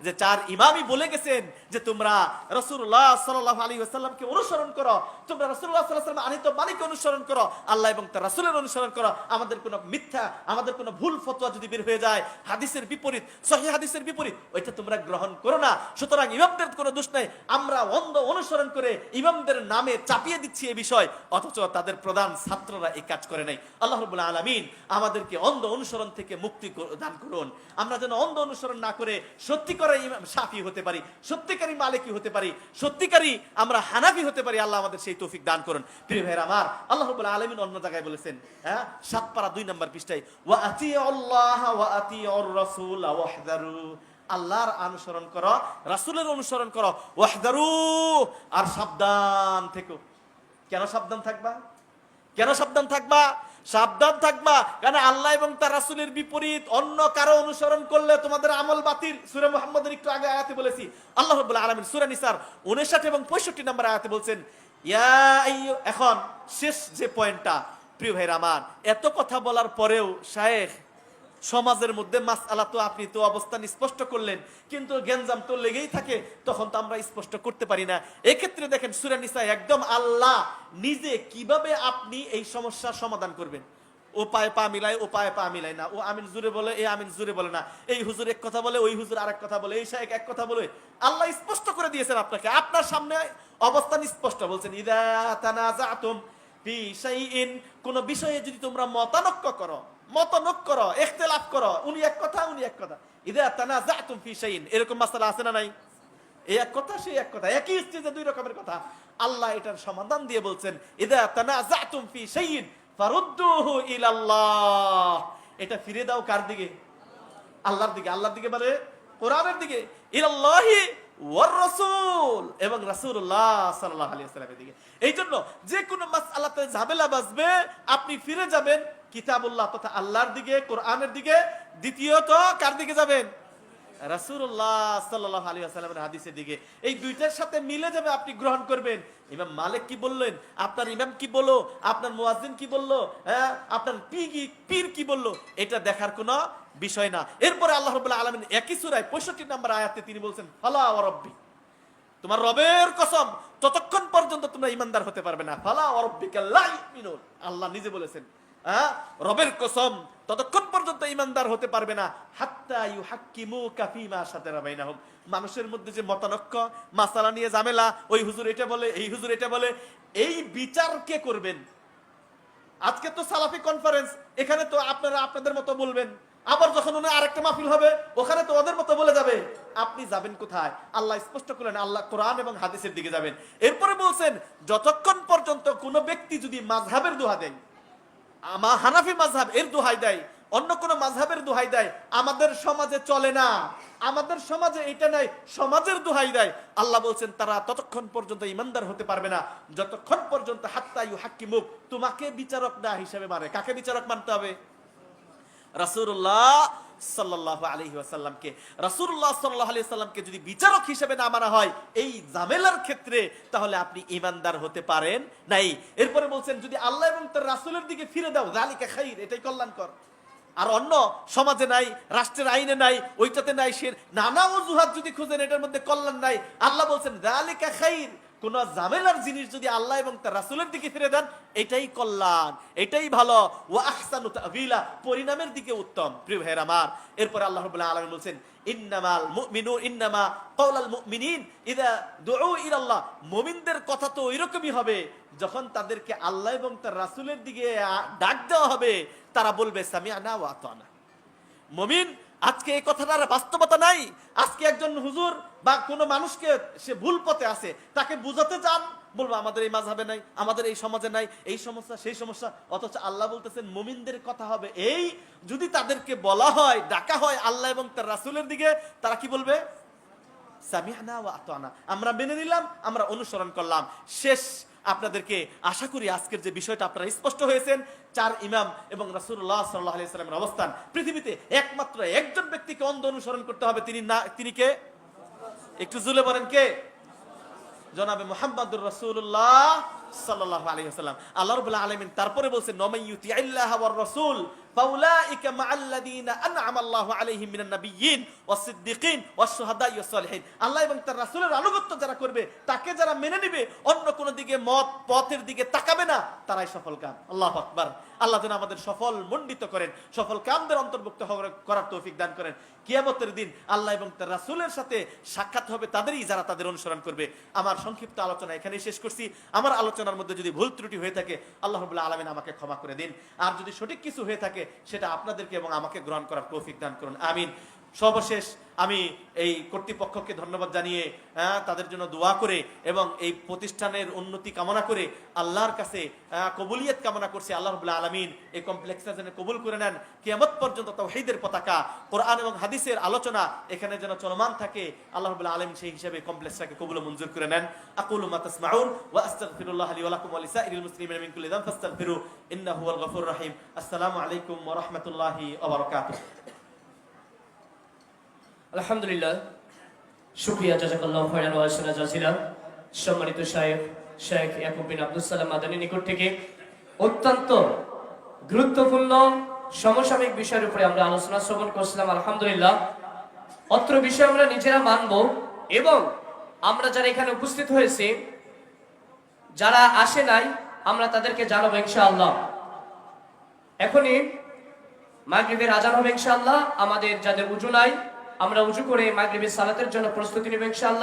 [SPEAKER 3] যে 4 ইমামই বলে গেছেন যে তোমরা রাসূলুল্লাহ সাল্লাল্লাহু আলাইহি ওয়াসাল্লামকে অনুসরণ করো, তোমরা রাসূলুল্লাহ সাল্লাল্লাহু আলাইহি ওয়াসাল্লাম আনিত বাণীকে অনুসরণ করো, আল্লাহ এবং তার রাসূলের অনুসরণ করো। আমাদের কোনো মিথ্যা, আমাদের কোনো ভুল ফতোয়া যদি বের হয়ে যায় হাদিসের বিপরীত, সহিহ হাদিসের বিপরীত, ওইটা তোমরা গ্রহণ করো না। সুতরাং ইমামদের কোনো দোষ নাই, আমরা অন্ধ অনুসরণ করে ইমামদের নামে চাপিয়ে দিচ্ছি এই বিষয়, অথচ তাদের প্রধান ছাত্ররা এই কাজ করে নাই। আল্লাহ রাব্বুল আলামিন আমাদেরকে অন্ধ অনুসরণ থেকে মুক্তি দান করুন। আমরা যেন অন্ধ অনুসরণ না করে সত্যিকারের ইমাম শাফি হতে পারি, সত্যিকারী মালিকি হতে পারি, সত্যিকারী আমরা হানাফি হতে পারি। আল্লাহ আমাদের সেই তৌফিক দান করুন। প্রিয় ভাইরা আমার, আল্লাহ রাব্বুল আলামিন অন্য জায়গায় বলেছেন, 7 পারা 2 নম্বর পৃষ্ঠায়, ওয়া আতিউল্লাহ ওয়া আতিউর রাসূল ওয়াহদারু, আল্লাহর অনুসরণ করো, রাসূলের অনুসরণ করো, ওয়াহদারু, আর সাবধান থেকো। কেন সাবধান থাকবা? কেন সাবধান থাকবা? সাবধান থাকবা কারণ আল্লাহ এবং তার রাসূলের বিপরীত অন্য কারো অনুসরণ করলে তোমাদের আমল বাতিল। সূরা মুহাম্মদের একটু আগে আয়াতে বলেছি, আল্লাহ রাব্বুল আলামিন সূরা নিসার 59 এবং 65 নম্বর আয়াতে বলছেন, এখন শেষ যে পয়েন্টটা, প্রিয় ভাইরা আমার, এত কথা বলার পরেও শায়েখ সমাজের মধ্যে মাসআলা তো আপনি তো অবস্থান স্পষ্ট করলেন, কিন্তু গেঞ্জাম তো লেগেই থাকে, তখন তো আমরা স্পষ্ট করতে পারি না। এক্ষেত্রে দেখেন সূরা নিসা একদম আল্লাহ নিজে কিভাবে আপনি এই সমস্যার সমাধান করবেন। ও পায়ে পা মিলায়, ও পায়ে পা মিলায় না, ও আমিন জুরে বলে, এ আমিন জুরে বলে না, এই হুজুর এক কথা বলে, ওই হুজুর আরেক কথা বলে, এই শায়েখ এক কথা বলে। আল্লাহ স্পষ্ট করে দিয়েছেন আপনাকে, আপনার সামনে অবস্থান স্পষ্ট। বলছেন ইদা তানাজাতুম ফি শাইইন, কোন বিষয়ে যদি তোমরা মতানক্য করো, ইখতিলাফ করো, উনি এক কথা উনি এক কথা, ইদা তানাজাতুম ফি শাইইন, এরকম মাসআলা আছে না নাই? এই এক কথা সেই এক কথা, একই স্টেজে 2 রকমের কথা। আল্লাহ এটার সমাধান দিয়ে বলছেন ইদা তানাজাতুম ফি শাইইন ফারুদ্দুহু ইলাল্লাহ, এটা ফিরে দাও কার দিকে? আল্লাহর দিকে। আল্লাহর দিকে মানে কোরআনের দিকে, ইলাল্লাহি ওয়ার রাসূল, এবং রাসূলুল্লাহ সাল্লাল্লাহু আলাইহি ওয়াসাল্লামের দিকে। এই জন্য যে কোনো মাসআলাতে ঝামেলা বাজবে, আপনি ফিরে যাবেন কিতাবুল্লাহ তথা আল্লাহর দিকে, কোরআনের দিকে, দ্বিতীয়ত কার দিকে যাবেন? রাসূলুল্লাহ সাল্লাল্লাহু আলাইহি ওয়াসাল্লামের হাদিসের দিকে। এই দুইটার সাথে মিলে যাবে, আপনি গ্রহণ করবেন। ইমাম মালিক কি বললেন, আপনার ইমাম কি বললো, আপনার মুয়াজ্জিন কি বললো, হ্যাঁ আপনার পীর কি বললো, এটা দেখার কোনো বিষয় না। এরপরে আল্লাহ রাব্বুল আলামিন একই সূরায় 65 নম্বর আয়াতে তিনি বলছেন, ফালা ওয়া রাব্বি, তোমার রবের কসম ততক্ষণ পর্যন্ত তোমরা ঈমানদার হতে পারবে না। ফালা ওয়া রাব্বিকা লা ইউমিনুন, আল্লাহ নিজে বলেছেন, হ্যাঁ রবের কসম ততক্ষণ পর্যন্ত ঈমানদার হতে পারবে না, হাত্তা ইউহাক্কিমুকা ফীমা শাজারা বাইনাহুম, মানুষের মধ্যে যে মতানক্য, মাসালা নিয়ে ঝামেলা, ওই হুজুর এটা বলে, এই হুজুর এটা বলে, এই বিচার কে করবেন? আজকে তো সালাফি কনফারেন্স, এখানে তো আপনারা আপনাদের মতো বলবেন, আবার যখন উনি আরেকটা মাহফিল হবে ওখানে তো ওদের মতো বলে যাবে। আপনি যাবেন কোথায়? আল্লাহ স্পষ্ট করলেন, আল্লাহ কোরআন এবং হাদিসের দিকে যাবেন। এরপরে বলছেন, যতক্ষণ পর্যন্ত কোনো ব্যক্তি যদি মাযহাবের দোহা দেয়, হানাফি মাযহাব এর দোহাই দেয়, অন্য কোন মাযহাবের দোহাই দেয়, আমাদের সমাজে চলে না, আমাদের সমাজে এটা নাই, সমাজের দোহাই দেয়, আল্লাহ বলছেন তারা ততক্ষণ পর্যন্ত ঈমানদার হতে পারবে না যতক্ষণ পর্যন্ত হাত্তা ইউহাক্কিমুক, তোমাকে বিচারক না হিসেবে মানে। কাকে বিচারক মানতে হবে? রাসূলুল্লাহ সাল্লাল্লাহু আলাইহি ওয়াসাল্লামকে। রাসূলুল্লাহ সাল্লাল্লাহু আলাইহি ওয়াসাল্লামকে যদি বিচারক হিসেবে না মানা হয় এই ঝামেলার ক্ষেত্রে, তাহলে আপনি ঈমানদার হতে পারেন নাই। এরপরে বলছেন, যদি আল্লাহ এবং তার রাসূলের দিকে ফিরে দাও, যালিকা খাইর, এটাই কল্যাণকর। আর অন্য সমাজে নাই, রাষ্ট্রের আইনে নাই, ওইটাতে নাই, সে নানা অজুহাত যদি খুঁজেন, এটার মধ্যে কল্যাণ নাই। আল্লাহ বলছেন যালিকা খাইর, কোন ঝামেলার জিনিস যদি আল্লাহ এবং তার রাসূলের দিকে ফিরে দেন, এটাই কল্যাণ, এটাই ভালো। ওয়া আহসানু তা'বিলা, পরিণামের দিকে উত্তম। প্রিয় ভাইরা আমার, এরপর আল্লাহ রাব্বুল আলামিন বলছেন, ইন্নামাল মুমিনু ইন্নামা কাওলাল মুমিনিন ইযা দুউ ইলাল্লাহ, মুমিনদের কথা তো ওইরকমই হবে যখন তাদেরকে আল্লাহ এবং তার রাসূলের দিকে ডাক দেওয়া হবে, তারা বলবে সামিআনা ওয়া আতানা। মুমিন আজকে এই কথাটার বাস্তবতা নাই। আজকে একজন হুজুর বা কোনো মানুষকে সে ভুল পথে আছে, তাকে বুঝাতে চান, বলবো আমাদের এই মাযহাবে নাই, আমাদের এই সমাজে নাই, এই সমস্যা সেই সমস্যা। অথচ আল্লাহ বলতেছেন মুমিনদের কথা হবে এই, যদি তাদেরকে বলা হয়, ডাকা হয় আল্লাহ এবং তার রাসূলের দিকে, তারা কি বলবে? সামিআনা ওয়া আতানা, আমরা মেনে নিলাম, আমরা অনুসরণ করলাম। শেষ আপনাদেরকে আশা করি আজকের যে বিষয়টা আপনারা স্পষ্ট হয়েছেন, চার ইমাম এবং রাসূলুল্লাহ সাল্লাল্লাহু আলাইহি ওয়াসাল্লামের অবস্থান। পৃথিবীতে একমাত্র একজন ব্যক্তিকে অন্ধ অনুসরণ করতে হবে, তিনি কে? একটু জুলে বলেন কে? জনাবে মুহাম্মদুর রাসূলুল্লাহ সাল্লাল্লাহু আলাইহি ওয়াসাল্লাম। আল্লাহ রাব্বুল আলামিন তারপরে বলেন, নামাইয়ুতিইল্লাহ ওয়ার রাসূল ফাউলাইকা মাআল্লাযীনা আন'আমা আল্লাহু আলাইহিম মিনান নাবিয়্যিন ওয়াস-সিদ্দীকিন ওয়াশ-শুহাদাই ওয়াস-সালিহিন। আল্লাহ এবং তার রাসূলের আনুগত্য যারা করবে, তাকে যারা মেনে নেবে, অন্য কোন দিকে পথের দিকে তাকাবে না, তারাই সফল কাম। আল্লাহু আকবার। আল্লাহ যেন আমাদের সফল মণ্ডিত করেন, সফল কামদের অন্তর্ভুক্ত করার তৌফিক দান করেন। কিয়ামতের দিন আল্লাহ এবং তার রাসূলের সাথে সাক্ষাৎ হবে তাদেরই যারা তাদের অনুসরণ করবে। আমার সংক্ষিপ্ত আলোচনা এখানেই শেষ করছি। আমার আলোচনার মধ্যে যদি ভুল ত্রুটি হয়ে থাকে, আল্লাহ রাব্বুল আলামিন আমাকে ক্ষমা করে দিন। আর যদি সঠিক কিছু হয়ে থাকে, সেটা আপনাদেরকে এবং আমাকে গ্রহণ করার তৌফিক দান করুন, আমিন। সর্বশেষ আমি এই কর্তৃপক্ষকে ধন্যবাদ জানিয়ে, তাদের জন্য দোয়া করে এবং এই প্রতিষ্ঠানের উন্নতি কামনা করে আল্লাহর কাছে কবুলিয়ত কামনা করছি। আল্লাহ রাব্বুল আলামিন এই কমপ্লেক্সটা যেন কবুল করে নেন, কিয়ামত পর্যন্ত তাওহীদের পতাকা, কোরআন এবং হাদিসের আলোচনা এখানে যেন চলমান থাকে। আল্লাহ রাব্বুল আলামিন সেই হিসাবে কমপ্লেক্সটাকে কবুল ও মঞ্জুর করে নেন। আকুলু মা তাসমাউন ওয়া আস্তাগফিরুল্লাহ লি ওয়া লাকুম ওয়া লিসাইরিল মুসলিমিনা মিন কুল্লি যানব ফাস্তাগফিরু ইন্নাহু হুয়াল গফুরুর রহিম। আসসালামু আলাইকুম ওয়া রাহমাতুল্লাহি ওয়া বারাকাতুহু।
[SPEAKER 1] আলহামদুলিল্লাহ, শুকরিয়া, জাযাকাল্লাহু খাইরান ওয়া আহসানা জাযিলা। সম্মানিত শেখ ইয়াকুব বিন আব্দুস সালাম মাদানী নিকট থেকে অত্যন্ত গুরুত্বপূর্ণ সমসাময়িক বিষয়ের উপরে আমরা আলোচনা শ্রবণ করছিলাম। আলহামদুলিল্লাহ, অত্র বিষয় আমরা নিজেরা মানব এবং আমরা যারা এখানে উপস্থিত হয়েছি, যারা আসে নাই, আমরা তাদেরকে জানাবো ইনশাআল্লাহ। এখনই মাগরিবের আজান হবে ইনশাআল্লাহ। আমাদের যাদের উযু নাই, আমরা উযু করে মাগরিবের সালাতের জন্য প্রস্তুতি নেব ইনশাআল্লাহ।